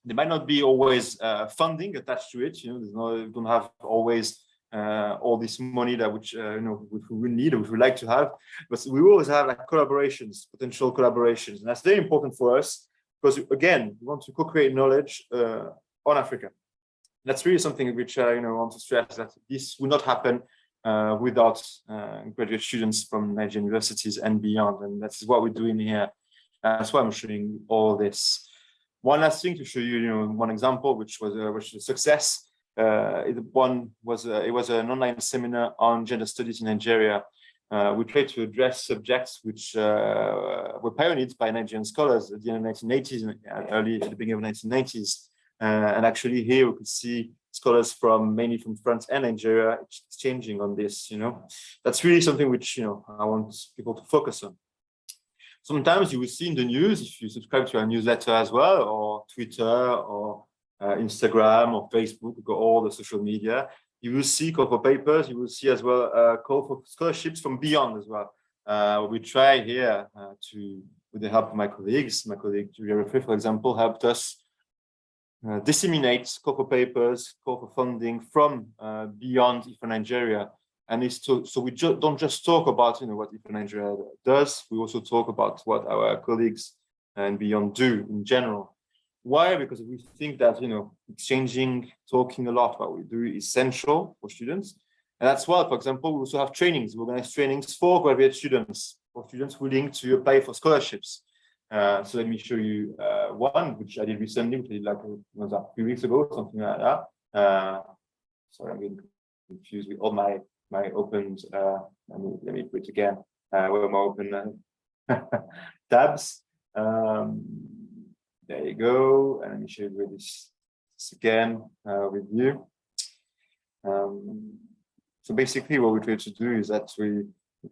There might not be always funding attached to it. We don't have always all this money that which we need, or which we like to have, but we always have collaborations, potential collaborations, and that's very important for us because again, we want to co-create knowledge on Africa. That's really something which I want to stress, that this will not happen without graduate students from Nigerian universities and beyond, and that's what we're doing here. That's why I'm showing all this. One last thing to show you, one example which was a success. It was an online seminar on gender studies in Nigeria. We tried to address subjects which were pioneered by Nigerian scholars at the end of the 1980s and early at the beginning of the 1990s. And actually here we could see scholars mainly from France and Nigeria exchanging on this. That's really something which I want people to focus on. Sometimes you will see in the news, if you subscribe to our newsletter as well, or Twitter, or Instagram, or Facebook, got all the social media, you will see call for papers, you will see as well call for scholarships from beyond as well. We try here to with the help of my colleagues. My colleague Julia Ruffey, for example, helped us disseminate call for papers, call for funding from beyond IFA Nigeria. And so we don't just talk about what IFA Nigeria does, we also talk about what our colleagues and beyond do in general. Why? Because we think that exchanging, talking a lot about what we do is essential for students. And that's why, for example, we also have trainings. We organize trainings for graduate students, for students willing to apply for scholarships. So let me show you one, which I did recently, which I did like a few weeks ago, something like that. Sorry, I'm getting confused with all my opened, let me put it again, where my open tabs. There you go. And let me show you this again with you. So basically what we try to do is that we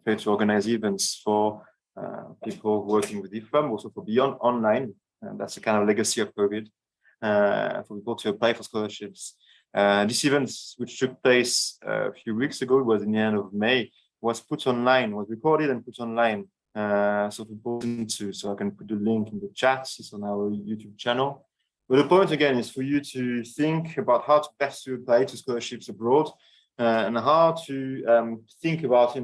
try to organize events for people working with IFA, also for beyond online. And that's the kind of legacy of COVID, for people to apply for scholarships. This event, which took place a few weeks ago, it was in the end of May, was put online, was recorded and put online. So people listen to, so I can put the link in the chat, it's on our YouTube channel. But the point again is for you to think about how to best apply to scholarships abroad, and how to think about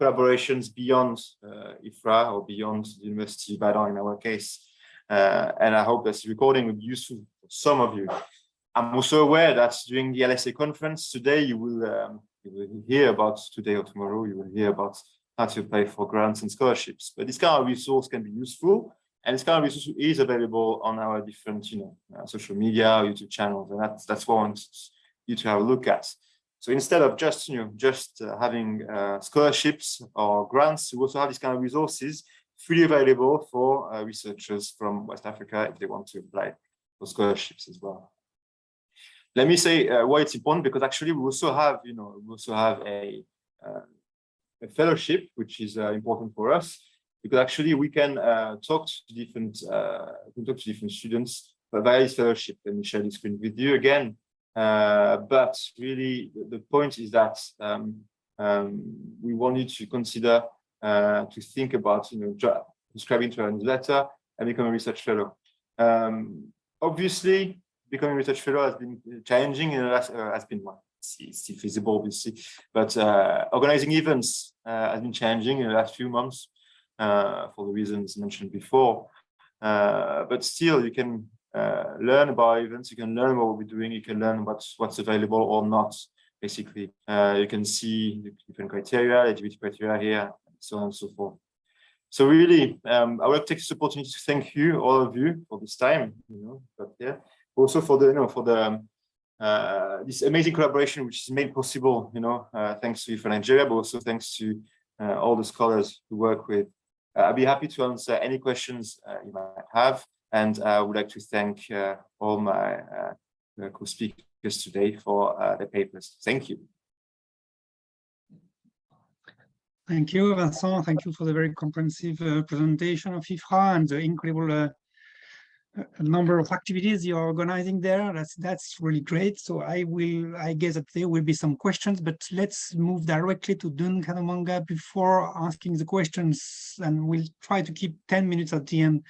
collaborations beyond IFRA or beyond the University of Ibadan in our case. And I hope this recording will be useful for some of you. I'm also aware that during the LSA conference today, you will hear about, today or tomorrow, you will hear about how to apply for grants and scholarships. But this kind of resource can be useful, and this kind of resource is available on our different social media, YouTube channels, and that's what I want you to have a look at. So instead of just having scholarships or grants, we also have these kind of resources freely available for researchers from West Africa if they want to apply for scholarships as well. Let me say why it's important, because actually we also have a fellowship, which is important for us, because actually we can talk to different students via this fellowship. Let me share the screen with you again. But really, the point is that we want you to consider to think about subscribing to our newsletter and become a research fellow. Obviously, becoming a research fellow has been challenging in the last, it's still feasible, obviously, but organizing events has been challenging in the last few months for the reasons mentioned before. But still, you can learn about events, you can learn what we're doing, you can learn what's available or not, basically. You can see the different criteria, eligibility criteria here, so on and so forth. So really, I will take this opportunity to thank you, all of you, for this time, but yeah, also for the this amazing collaboration which is made possible, thanks to IFA Nigeria, but also thanks to all the scholars who work with. I'll be happy to answer any questions you might have, and I would like to thank all my co-speakers today for their papers. Thank you. Thank you, Vincent. Thank you for the very comprehensive presentation of IFRA and the incredible number of activities you're organizing there. That's really great. So I guess that there will be some questions, but let's move directly to Duncan Manga before asking the questions, and we'll try to keep 10 minutes at the end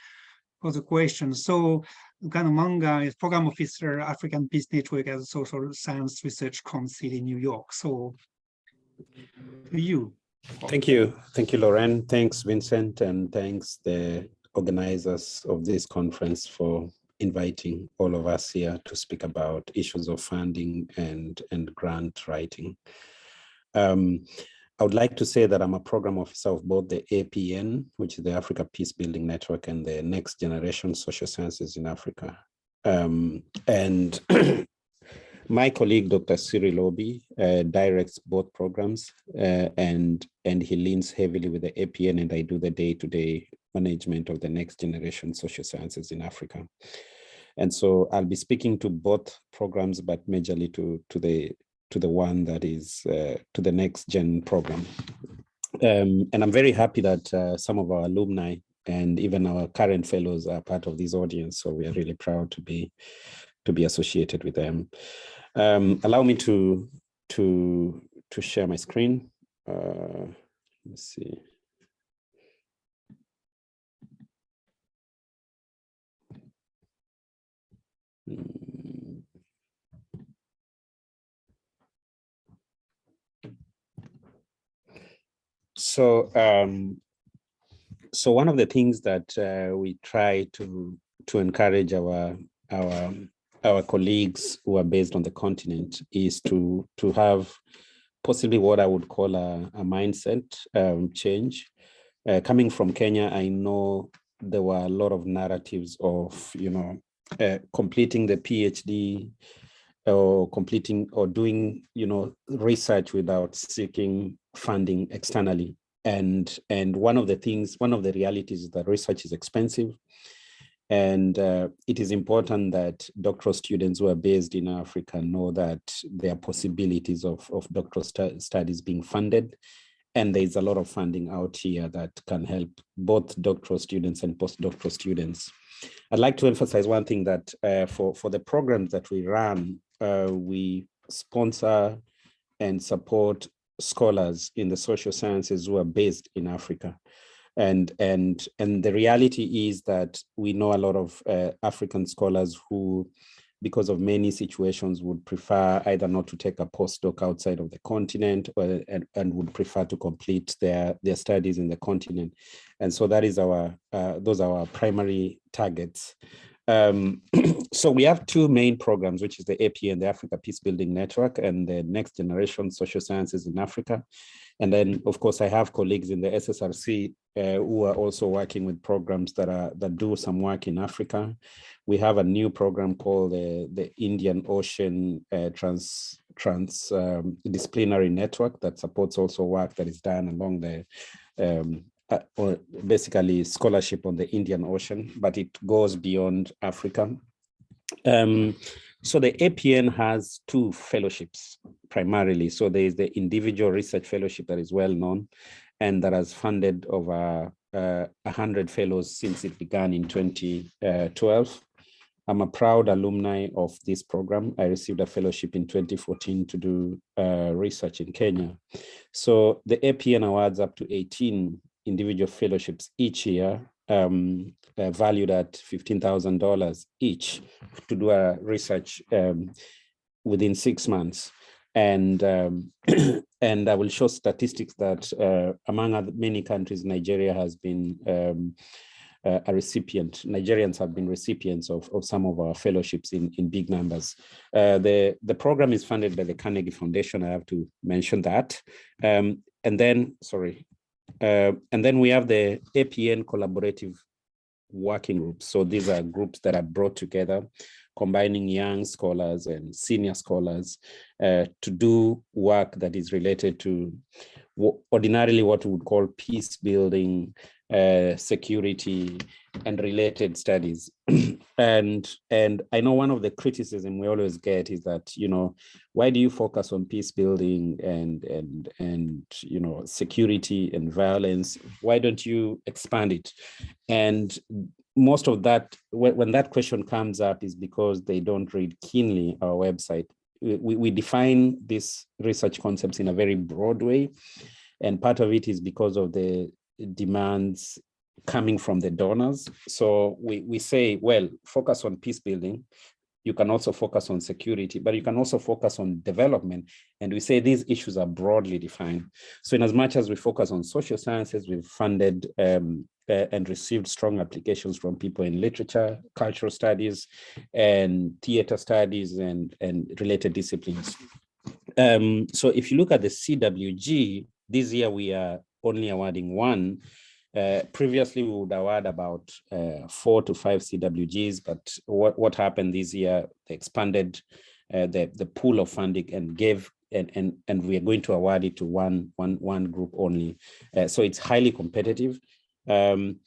for the questions. So Duncan Manga is Program Officer, African Peace Network at the Social Science Research Council in New York. So to you. Thank you, Lauren. Thanks, Vincent, and thanks the organizers of this conference for inviting all of us here to speak about issues of funding and grant writing. I would like to say that I'm a program officer of both the APN, which is the Africa Peace Building Network, and the Next Generation Social Sciences in Africa. And my colleague, Dr. Cyril Obi, directs both programs, and he leans heavily with the APN, and I do the day-to-day management of the Next Generation Social Sciences in Africa. And so I'll be speaking to both programs, but majorly to the one that is to the Next Gen program. And I'm very happy that some of our alumni and even our current fellows are part of this audience. So we are really proud to be associated with them. Allow me to share my screen. Let's see. So one of the things that we try to encourage our colleagues who are based on the continent is to have possibly what I would call a mindset change. Coming from Kenya, I know there were a lot of narratives of, completing the PhD or completing or doing, research without seeking funding externally. And one of the realities is that research is expensive. And it is important that doctoral students who are based in Africa know that there are possibilities of doctoral studies being funded. And there's a lot of funding out here that can help both doctoral students and postdoctoral students. I'd like to emphasize one thing, that for the programs that we run, we sponsor and support scholars in the social sciences who are based in Africa. And the reality is that we know a lot of African scholars who, because of many situations, would prefer either not to take a postdoc outside of the continent, and would prefer to complete their studies in the continent. And so that is those are our primary targets. So we have two main programs, which is the APN, the Africa Peace Building Network, and the Next Generation Social Sciences in Africa. And then, of course, I have colleagues in the SSRC who are also working with programs that do some work in Africa. We have a new program called the Indian Ocean Transdisciplinary Network that supports also work that is done along the or basically scholarship on the Indian Ocean, but it goes beyond Africa. So the APN has two fellowships primarily. So there is the individual research fellowship that is well known and that has funded over 100 fellows since it began in 2012. I'm a proud alumni of this program. I received a fellowship in 2014 to do research in Kenya. So the APN awards up to 18 individual fellowships each year, valued at $15,000 each, to do a research within 6 months. And and I will show statistics that among many countries, Nigeria has been a recipient. Nigerians have been recipients of some of our fellowships in big numbers. The program is funded by the Carnegie Foundation. I have to mention that. And then we have the APN collaborative working groups. So these are groups that are brought together, combining young scholars and senior scholars to do work that is related to ordinarily what we would call peace building, security, and related studies. and I know one of the criticism we always get is that, why do you focus on peace building and security and violence? Why don't you expand it? And most of that, when that question comes up, is because they don't read keenly our website. We define these research concepts in a very broad way. And part of it is because of the demands coming from the donors. So we say, well, focus on peace building. You can also focus on security, but you can also focus on development. And we say these issues are broadly defined. So in as much as we focus on social sciences, we've funded and received strong applications from people in literature, cultural studies, and theater studies and related disciplines. So if you look at the CWG, this year we are only awarding one. Previously, we would award about 4 to 5 CWGs, but what happened this year, they expanded the pool of funding and gave, and we are going to award it to one group only. So it's highly competitive. And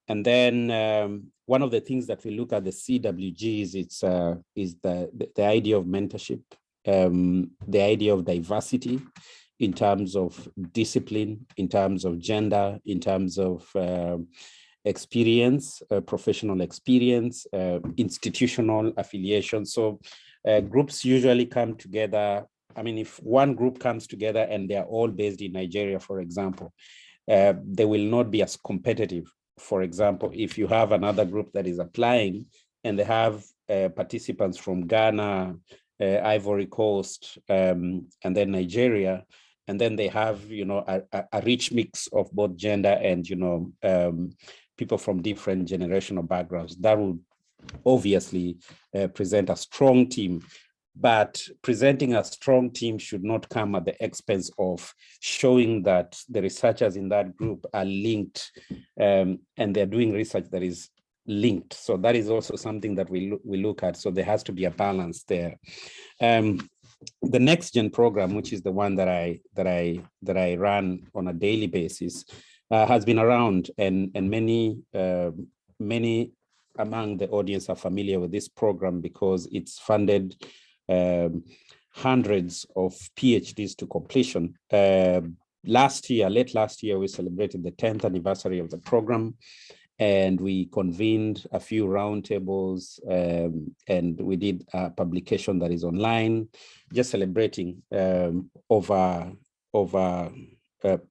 then one of the things that we look at the CWGs, is the idea of mentorship, the idea of diversity, in terms of discipline, in terms of gender, in terms of experience, professional experience, institutional affiliation. So groups usually come together. I mean, if one group comes together and they're all based in Nigeria, for example, they will not be as competitive. For example, if you have another group that is applying and they have participants from Ghana, Ivory Coast, and then Nigeria, and then they have, you know, a rich mix of both gender and, you know, people from different generational backgrounds. That would obviously present a strong team. But presenting a strong team should not come at the expense of showing that the researchers in that group are linked, and they're doing research that is linked. So that is also something that we look at. So there has to be a balance there. The Next Gen program, which is the one that I run on a daily basis, has been around, and many among the audience are familiar with this program because it's funded hundreds of PhDs to completion. Late last year, we celebrated the 10th anniversary of the program, and we convened a few roundtables, and we did a publication that is online, just celebrating over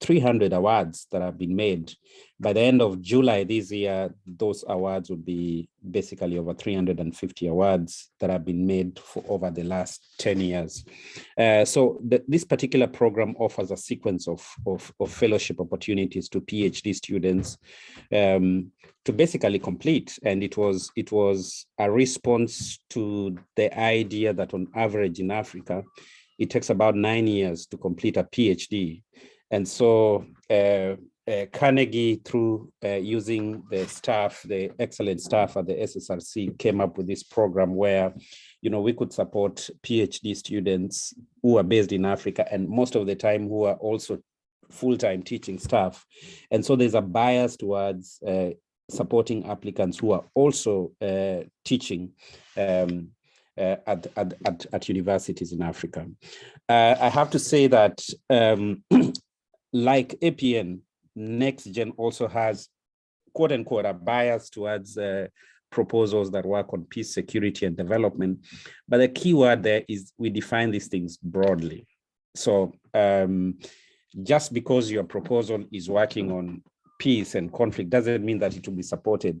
300 awards that have been made. By the end of July this year, those awards would be basically over 350 awards that have been made for over the last 10 years. So this particular program offers a sequence of fellowship opportunities to PhD students to basically complete. And it was a response to the idea that on average in Africa, it takes about 9 years to complete a PhD. And so Carnegie, through using the excellent staff at the SSRC, came up with this program where, you know, we could support PhD students who are based in Africa, and most of the time who are also full-time teaching staff. And so there's a bias towards supporting applicants who are also teaching at universities in Africa. I have to say that like APN, Next Gen also has, quote unquote, a bias towards proposals that work on peace, security, and development. But the key word there is we define these things broadly. So just because your proposal is working on peace and conflict doesn't mean that it will be supported.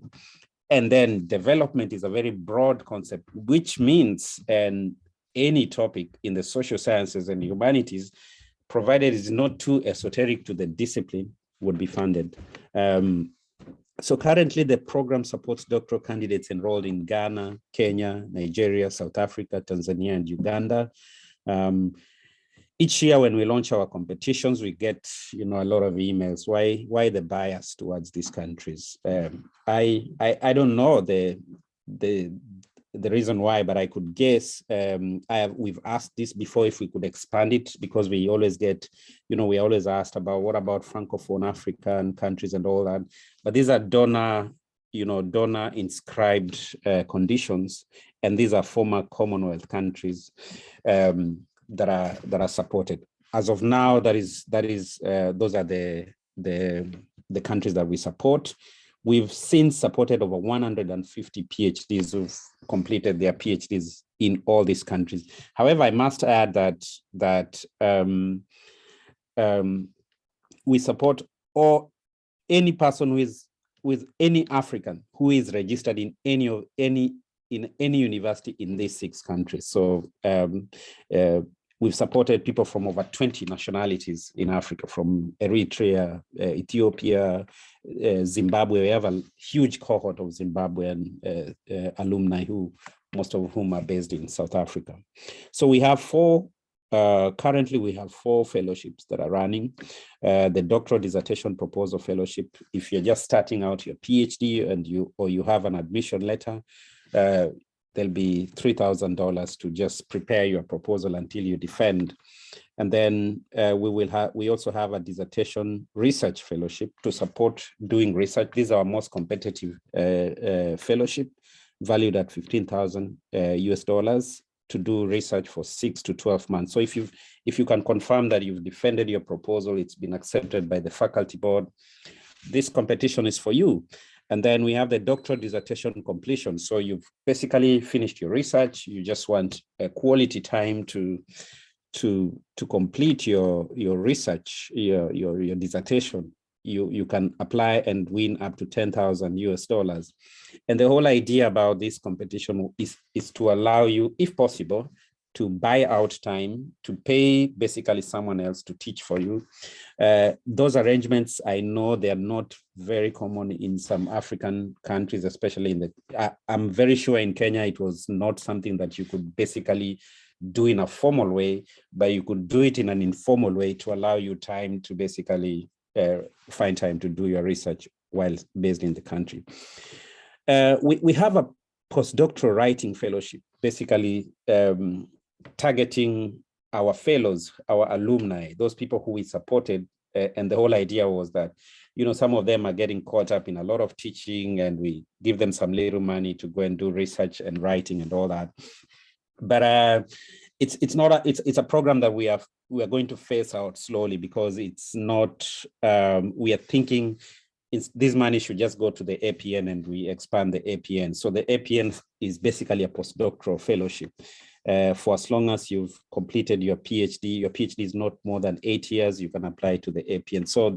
And then development is a very broad concept, which means any topic in the social sciences and humanities, provided it's not too esoteric to the discipline, would be funded. So currently the program supports doctoral candidates enrolled in Ghana, Kenya, Nigeria, South Africa, Tanzania, and Uganda. Each year when we launch our competitions, we get, you know, a lot of emails. Why the bias towards these countries? I don't know the reason why, but I could guess. We've asked this before if we could expand it, because we always get, you know, we always asked about what about Francophone African countries and all that. But these are donor inscribed conditions, and these are former Commonwealth countries that are supported. As of now, those are the countries that we support. We've since supported over 150 PhDs who've completed their PhDs in all these countries. However, I must add that we support any person who is with any African who is registered in any university in these 6 countries. So we've supported people from over 20 nationalities in Africa, from Eritrea, Ethiopia, Zimbabwe. We have a huge cohort of Zimbabwean alumni most of whom are based in South Africa. So we have currently we have 4 fellowships that are running. The doctoral dissertation proposal fellowship, if you're just starting out your PhD and you have an admission letter, there'll be $3,000 to just prepare your proposal until you defend. And then we also have a dissertation research fellowship to support doing research. These are our most competitive fellowship, valued at $15,000 to do research for 6 to 12 months. So if you can confirm that you've defended your proposal, it's been accepted by the faculty board, this competition is for you. And then we have the doctoral dissertation completion. So you've basically finished your research. You just want a quality time to complete your research, your dissertation. You can apply and win up to $10,000. And the whole idea about this competition is to allow you, if possible, to buy out time, to pay basically someone else to teach for you. Those arrangements, I know they are not very common in some African countries, especially in the, I'm very sure in Kenya, it was not something that you could basically do in a formal way, but you could do it in an informal way to allow you time to basically find time to do your research while based in the country. We have a postdoctoral writing fellowship, basically targeting our fellows, our alumni, those people who we supported. And the whole idea was that, you know, some of them are getting caught up in a lot of teaching, and we give them some little money to go and do research and writing and all that. But it's a program that we are going to phase out slowly, because it's not, we are thinking this money should just go to the APN and we expand the APN. So the APN is basically a postdoctoral fellowship. For as long as you've completed your PhD is not more than 8 years, you can apply to the APN. So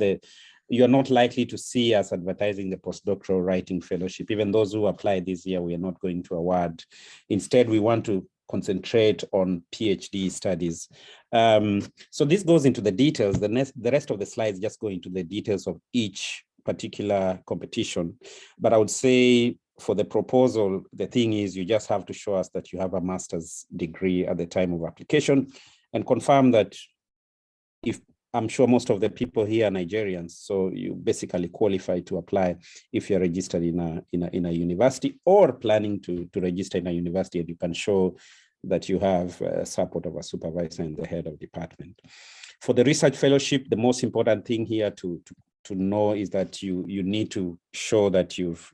you're not likely to see us advertising the postdoctoral writing fellowship. Even those who apply this year, we are not going to award. Instead, we want to concentrate on PhD studies. So this goes into the details. The rest of the slides just go into the details of each particular competition. But I would say for the proposal, the thing is you just have to show us that you have a master's degree at the time of application, and confirm that, if I'm sure most of the people here are Nigerians, so you basically qualify to apply if you're registered in a university or planning to register in a university, and you can show that you have support of a supervisor and the head of department. For the research fellowship, the most important thing here to know is that you need to show that you've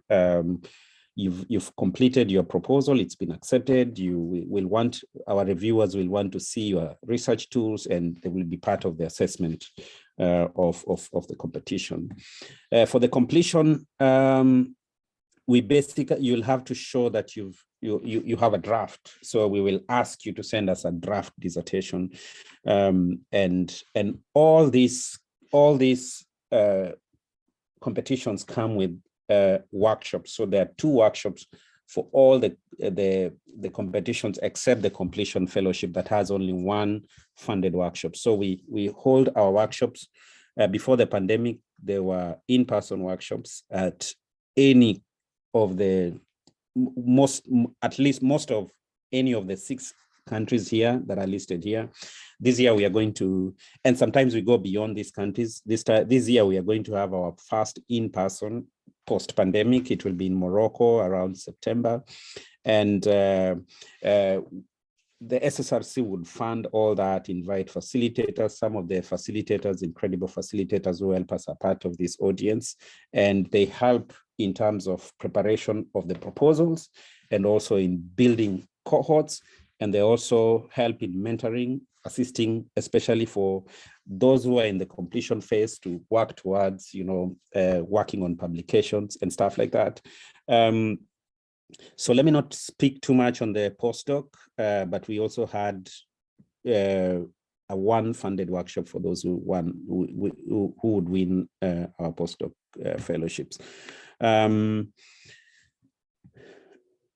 completed your proposal, it's been accepted. Our reviewers will want to see your research tools, and they will be part of the assessment of the competition. For the completion, you'll have to show that you have a draft. So we will ask you to send us a draft dissertation, and all these competitions come with workshops. So there are 2 workshops for all the competitions, except the completion fellowship that has only 1 funded workshop. So we hold our workshops. Before the pandemic, there were in-person workshops at any of the at least most of any of the 6 countries here that are listed here. This year we are going to, and sometimes we go beyond these countries. This year we are going to have our first in-person post-pandemic. It will be in Morocco around September. And the SSRC would fund all that, invite facilitators. Some of the facilitators, incredible facilitators who help us, are part of this audience. And they help in terms of preparation of the proposals and also in building cohorts. And they also help in mentoring, assisting, especially for those who are in the completion phase, to work towards, working on publications and stuff like that. So let me not speak too much on the postdoc, but we also had a 1 funded workshop for those who would win our postdoc fellowships.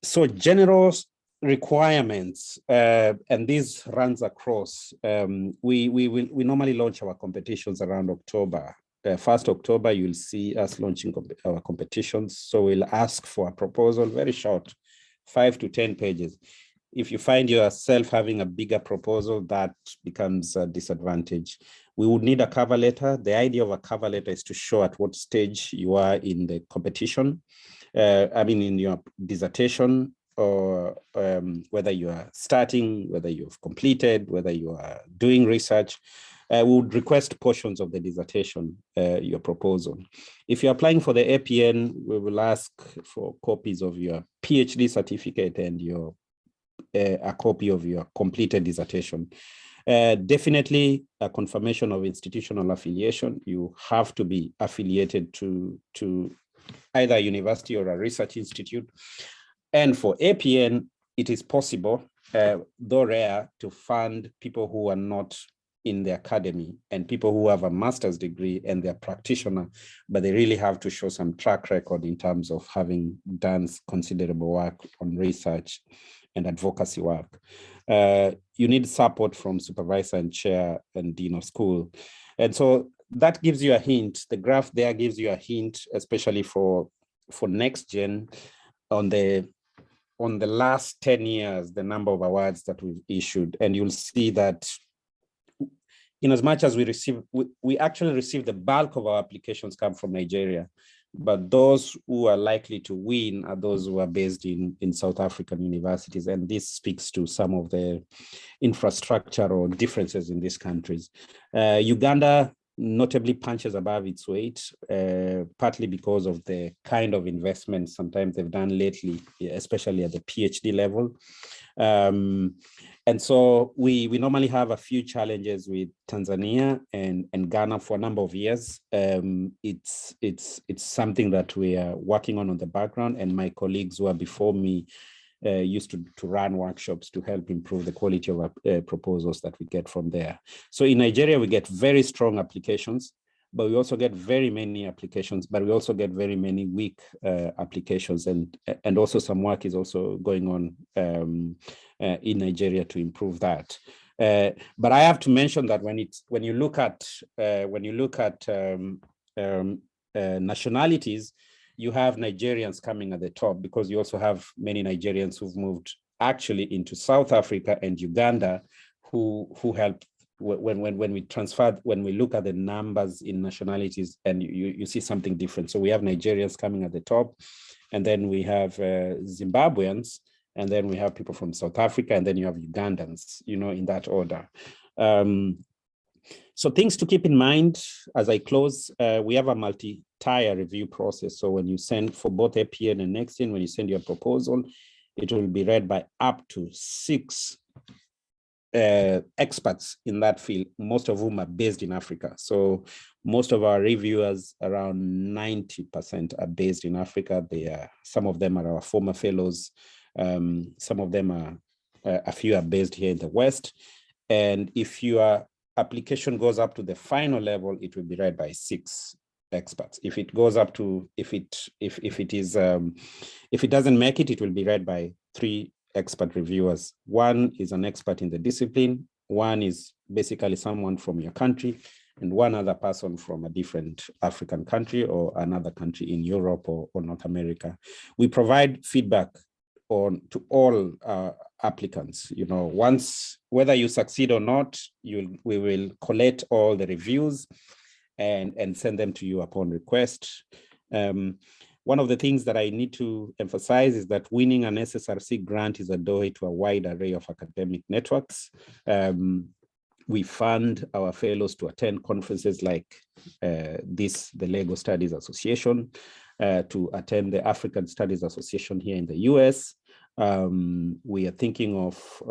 So general requirements, and this runs across. We normally launch our competitions around October. 1st October, you'll see us launching our competitions. So we'll ask for a proposal, very short, 5 to 10 pages. If you find yourself having a bigger proposal, that becomes a disadvantage. We would need a cover letter. The idea of a cover letter is to show at what stage you are in the competition, in your dissertation, or whether you are starting, whether you've completed, whether you are doing research. We would request portions of the dissertation, your proposal. If you're applying for the APN, we will ask for copies of your PhD certificate and a copy of your completed dissertation. Definitely a confirmation of institutional affiliation. You have to be affiliated to either a university or a research institute. And for APN, it is possible, though rare, to fund people who are not in the academy and people who have a master's degree and they're practitioner, but they really have to show some track record in terms of having done considerable work on research and advocacy work. you need support from supervisor and chair and dean of school. And so that gives you a hint. The graph there gives you a hint, especially for next gen, on the last 10 years, the number of awards that we've issued. And you'll see that in as much as we actually receive the bulk of our applications come from Nigeria, but those who are likely to win are those who are based in South African universities. And this speaks to some of the infrastructure or differences in these countries. Uganda notably punches above its weight, partly because of the kind of investment sometimes they've done lately, especially at the PhD level. And so we normally have a few challenges with Tanzania and Ghana for a number of years. It's something that we are working on the background, and my colleagues who are before me used to run workshops to help improve the quality of our proposals that we get from there. So in Nigeria, we get very strong applications, but we also get very many applications, but we also get very many weak applications, and also some work is also going on in Nigeria to improve that. But I have to mention that when you look at nationalities, you have Nigerians coming at the top, because you also have many Nigerians who've moved actually into South Africa and Uganda, who help when we look at the numbers in nationalities, and you see something different. So we have Nigerians coming at the top, and then we have Zimbabweans, and then we have people from South Africa, and then you have Ugandans, in that order. So things to keep in mind as I close, we have a multi-tier review process. So when you send for both APN and NextGen, when you send your proposal, it will be read by up to 6 experts in that field, most of whom are based in Africa. So most of our reviewers, around 90%, are based in Africa. Some of them are our former fellows. Some of them are, a few are based here in the West. And if your application goes up to the final level, it will be read by 6 experts. If it goes up to, if it doesn't make it, it will be read by 3 expert reviewers. One is an expert in the discipline, one is basically someone from your country, and one other person from a different African country or another country in Europe or North America. We provide feedback to all applicants. Once, whether you succeed or not, we will collect all the reviews and send them to you upon request. One of the things that I need to emphasize is that winning an SSRC grant is a doorway to a wide array of academic networks. We fund our fellows to attend conferences like the Lagos Studies Association, to attend the African Studies Association here in the US. We are thinking of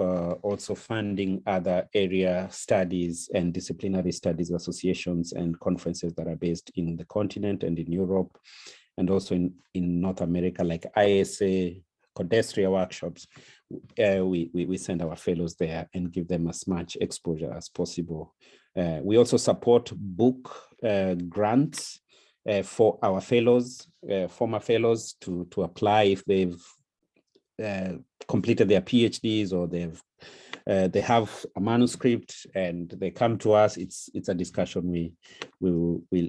also funding other area studies and disciplinary studies associations and conferences that are based in the continent and in Europe, and also in North America, like ISA, Codestria workshops. We send our fellows there and give them as much exposure as possible. We also support book grants for our fellows, former fellows, to apply if they've completed their PhDs, or they have a manuscript and they come to us. It's a discussion we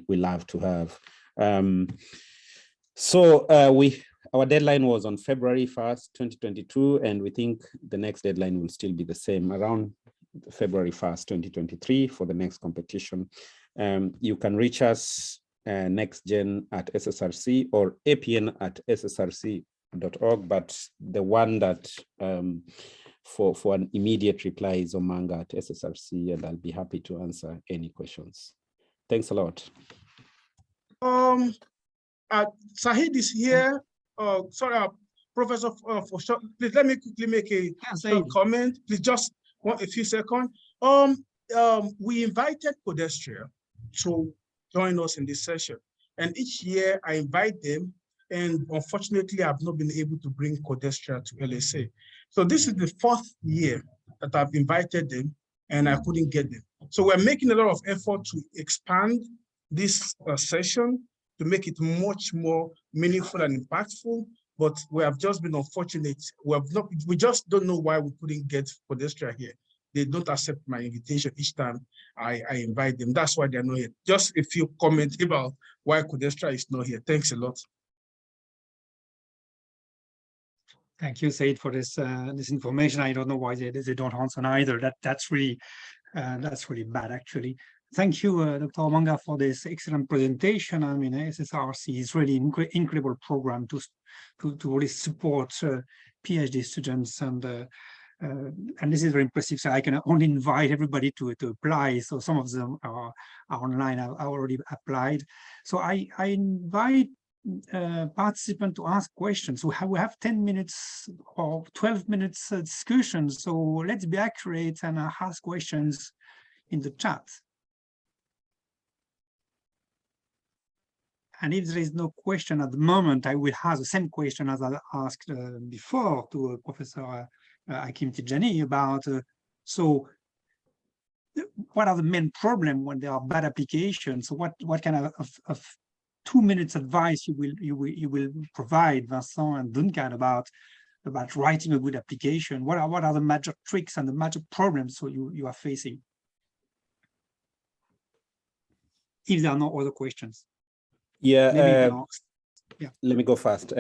love to have. Our deadline was on February 1st, 2022, and we think the next deadline will still be the same, around February 1st, 2023 for the next competition. You can reach us nextgen at SSRC or apn@ssrc.org, but the one that for an immediate reply is Omanga at SSRC, and I'll be happy to answer any questions. Thanks a lot. Sahid is here. Sorry, Professor, please let me quickly make a comment. Please just want a few seconds. We invited Codestria to join us in this session, and each year I invite them, and unfortunately I've not been able to bring Codestria to LSA. So this is the 4th year that I've invited them and I couldn't get them. So we're making a lot of effort to expand this session, to make it much more meaningful and impactful. but we have just been unfortunate. We just don't know why we couldn't get Codestra here. They don't accept my invitation each time I invite them. That's why they're not here. Just a few comments about why Codestra is not here. Thanks a lot. Thank you, Said, for this this information. I don't know why they don't answer either. That's really bad, actually. Thank you, Dr. Manga, for this excellent presentation. I mean, SSRC is really incredible program to really support PhD students, and this is very impressive. So I can only invite everybody to apply. So some of them are online, are already applied. So I invite participant to ask questions. We have 10 minutes or 12 minutes discussion. So let's be accurate and ask questions in the chat. And if there is no question at the moment, I will ask the same question as I asked before to Professor Hakim Tijani about, so what are the main problems when there are bad applications? So what kind of 2 minutes advice you will provide, Vincent and Duncan, about writing a good application? What are the major tricks and the major problems so you are facing? If there are no other questions. Yeah, yeah. Let me go fast.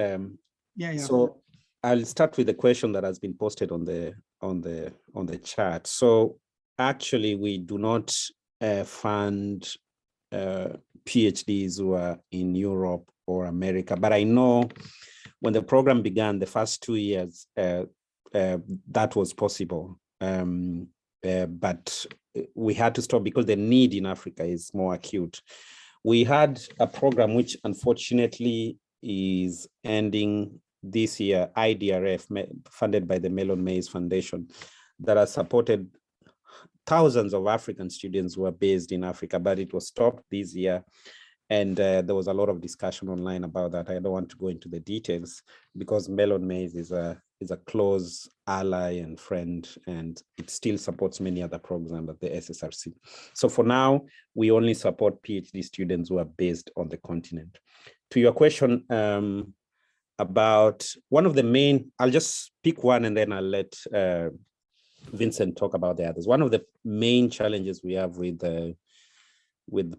Yeah. So I'll start with the question that has been posted on the chat. So actually, we do not fund PhDs who are in Europe or America, but I know when the program began, the first 2 years, that was possible. But we had to stop because the need in Africa is more acute. We had a program which unfortunately is ending this year, IDRF, funded by the Melon Maize Foundation, that has supported thousands of African students who are based in Africa, but it was stopped this year. And there was a lot of discussion online about that. I don't want to go into the details because Melon Maize is a close ally and friend, and it still supports many other programs at the SSRC. So for now, we only support PhD students who are based on the continent. To your question about one of the main, I'll just pick one and then I'll let Vincent talk about the others. One of the main challenges we have with the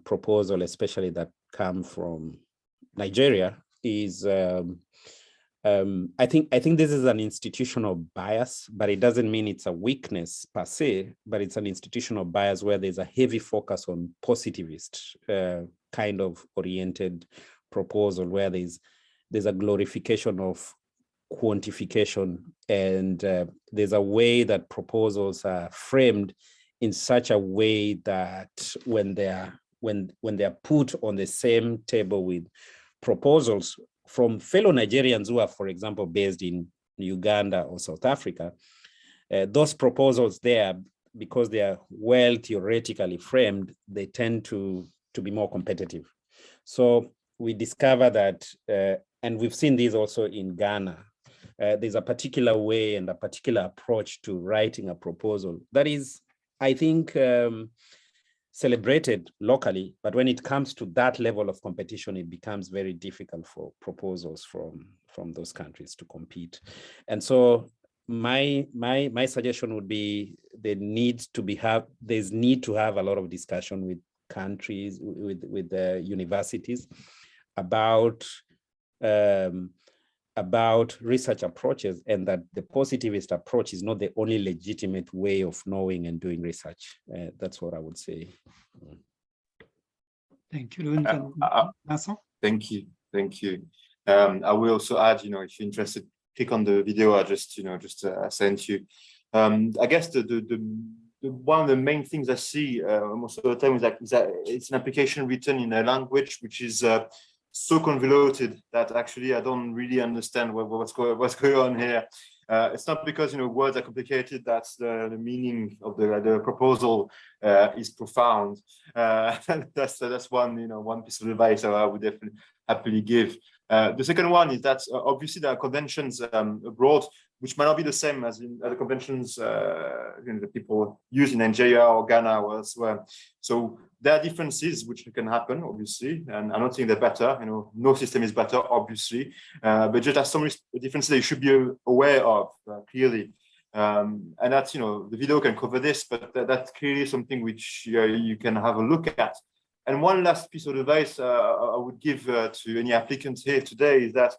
proposal, especially that come from Nigeria, is I think this is an institutional bias, but it doesn't mean it's a weakness per se, but it's an institutional bias where there's a heavy focus on positivist kind of oriented proposal, where there's a glorification of quantification, and there's a way that proposals are framed in such a way that when they're put on the same table with proposals from fellow Nigerians who are, for example, based in Uganda or South Africa, those proposals there, because they are well theoretically framed, they tend to be more competitive. So we discover that, and we've seen this also in Ghana, there's a particular way and a particular approach to writing a proposal that is, I think, celebrated locally, but when it comes to that level of competition, it becomes very difficult for proposals from those countries to compete. And so my suggestion would be there's need to have a lot of discussion with countries, with the universities about research approaches, and that the positivist approach is not the only legitimate way of knowing and doing research. That's what I would say. Thank you, Thank you. I will also add, if you're interested, click on the video I just sent you. I guess the one of the main things I see most of the time is that it's an application written in a language which is so convoluted that actually I don't really understand what's going on here. It's not because words are complicated that's the meaning of the proposal is profound. That's one piece of advice I would definitely happily give. The second one is that obviously there are conventions abroad which might not be the same as in other conventions that people use in Nigeria or Ghana or elsewhere. So there are differences which can happen, obviously, and I don't think they're better. You know, no system is better, obviously, but just as some differences that you should be aware of clearly. And that's, you know, the video can cover this, but that's clearly something which you can have a look at. And one last piece of advice I would give to any applicants here today is that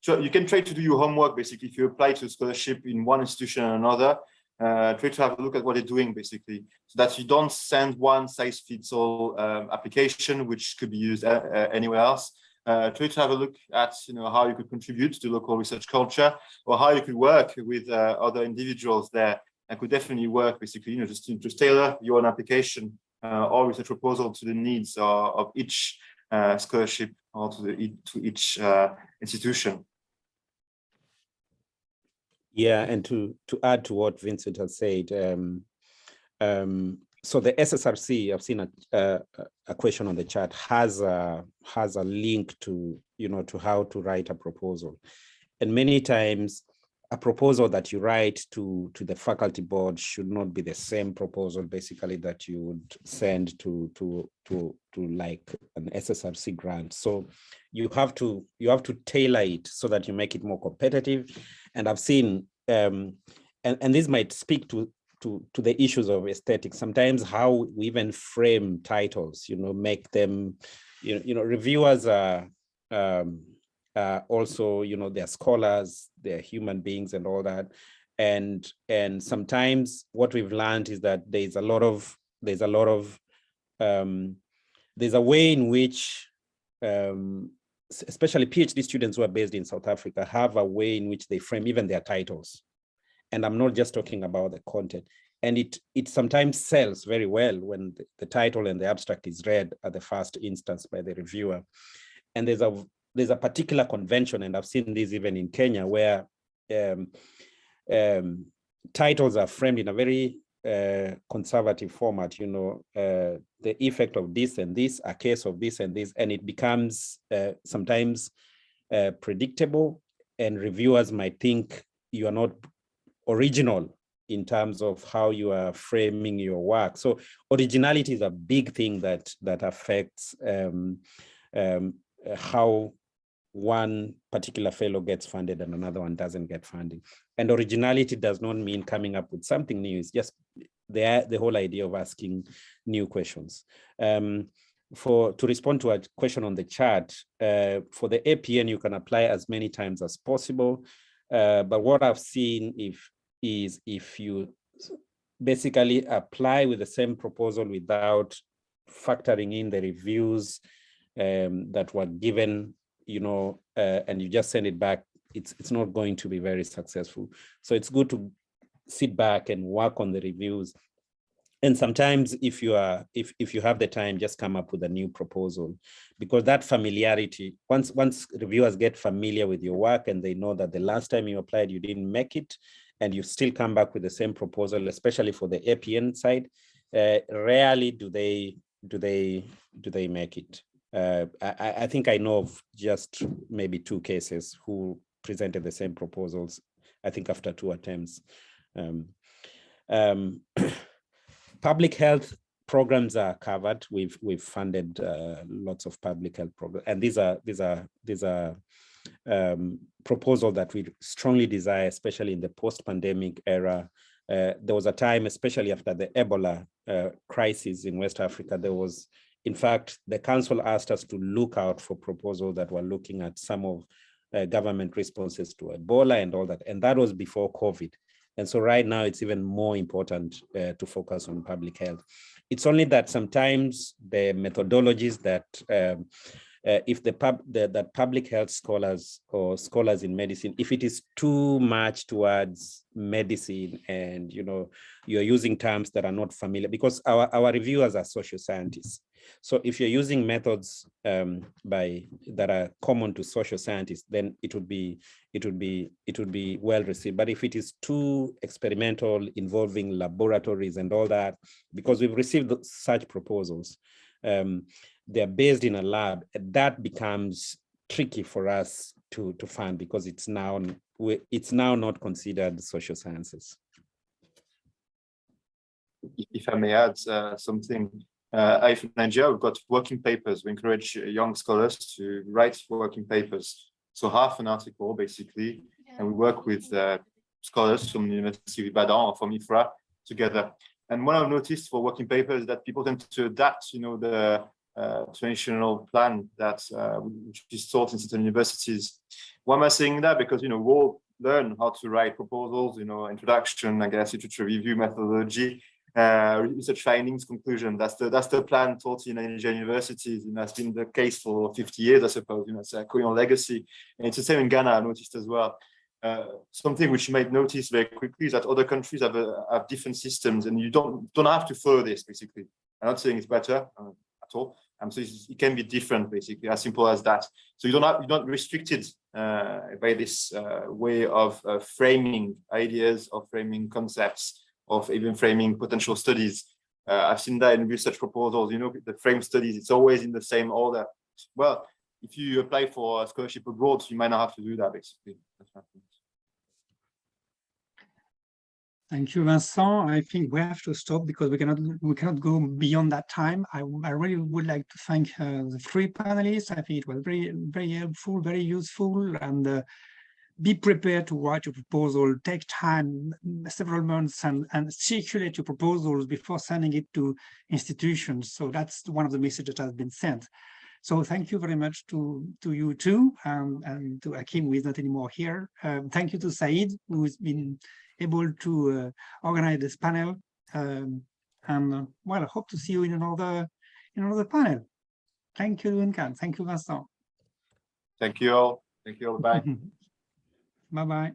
so you can try to do your homework. Basically, if you apply to a scholarship in one institution or another, try to have a look at what they're doing, basically, so that you don't send one size fits all application, which could be used anywhere else. Try to have a look at, you know, how you could contribute to local research culture, or how you could work with other individuals there. That could definitely work, basically, you know, just tailor your own application or research proposal to the needs of each scholarship or to each institution. Yeah, and to add to what Vincent has said, so the SSRC, I've seen a question on the chat, has a link to, you know, to how to write a proposal. And many times a proposal that you write to the faculty board should not be the same proposal, basically, that you would send to like an SSRC grant. So you have to tailor it so that you make it more competitive. And I've seen, and this might speak to the issues of aesthetics. Sometimes how we even frame titles, you know, make them, you know, reviewers are also, you know, they're scholars, they're human beings and all that. And sometimes what we've learned is that there's a way in which, especially PhD students who are based in South Africa, have a way in which they frame even their titles. And I'm not just talking about the content. And it sometimes sells very well when the title and the abstract is read at the first instance by the reviewer. And there's a particular convention, and I've seen this even in Kenya, where titles are framed in a very conservative format, you know, the effect of this and this, a case of this and this, and it becomes sometimes predictable, and reviewers might think you are not original in terms of how you are framing your work. So originality is a big thing that affects how one particular fellow gets funded and another one doesn't get funding. And originality does not mean coming up with something new. It's just the whole idea of asking new questions. To respond to a question on the chat, for the APN, you can apply as many times as possible. But what I've seen is if you basically apply with the same proposal without factoring in the reviews that were given, you know, and you just send it back, it's not going to be very successful. So it's good to sit back and work on the reviews. And sometimes if you have the time, just come up with a new proposal, because that familiarity, once reviewers get familiar with your work and they know that the last time you applied, you didn't make it, and you still come back with the same proposal, especially for the APN side, rarely do they make it. I think I know of just maybe 2 cases who presented the same proposals, I think after 2 attempts. Public health programs are covered. We've funded lots of public health programs, and these are proposals that we strongly desire, especially in the post-pandemic era. There was a time, especially after the Ebola crisis in West Africa, in fact, the council asked us to look out for proposals that were looking at some of government responses to Ebola and all that. And that was before COVID. And so right now it's even more important to focus on public health. It's only that sometimes the methodologies that if that public health scholars or scholars in medicine, if it is too much towards medicine and, you know, you're using terms that are not familiar, because our reviewers are social scientists. So if you're using methods that are common to social scientists, then it would be well received. But if it is too experimental, involving laboratories and all that, because we've received such proposals, they're based in a lab, that becomes tricky for us to fund, because it's now not considered social sciences. if I may add something, in Nigeria, we've got working papers. We encourage young scholars to write working papers. So half an article, basically, and we work with scholars from the University of Ibadan or from IFRA together. And what I've noticed for working papers is that people tend to adapt, the traditional plan that which is taught in certain universities. Why am I saying that? Because we'll learn how to write proposals, introduction, I guess, literature review methodology, research findings, conclusion. That's the plan taught in Nigerian universities, and that's been the case for 50 years, I suppose. It's a colonial legacy, and it's the same in Ghana. I noticed as well. Something which you might notice very quickly is that other countries have different systems, and you don't have to follow this. Basically, I'm not saying it's better at all. So it can be different, basically, as simple as that. So you're not restricted by this way of framing ideas, of framing concepts, of even framing potential studies. I've seen that in research proposals. The frame studies, it's always in the same order. Well, if you apply for a scholarship abroad, you might not have to do that, basically. That's my point. Thank you, Vincent. I think we have to stop because we cannot go beyond that time. I really would like to thank the three panelists. I think it was very, very helpful, very useful, and be prepared to write your proposal. Take time, several months, and circulate your proposals before sending it to institutions. So that's one of the messages that has been sent. So thank you very much to you two, and to Hakim, who is not anymore here. Thank you to Said, who has been able to organize this panel. Well, I hope to see you in another panel. Thank you, Duncan. Thank you, Vincent. Thank you all. Thank you all. Bye. Bye-bye.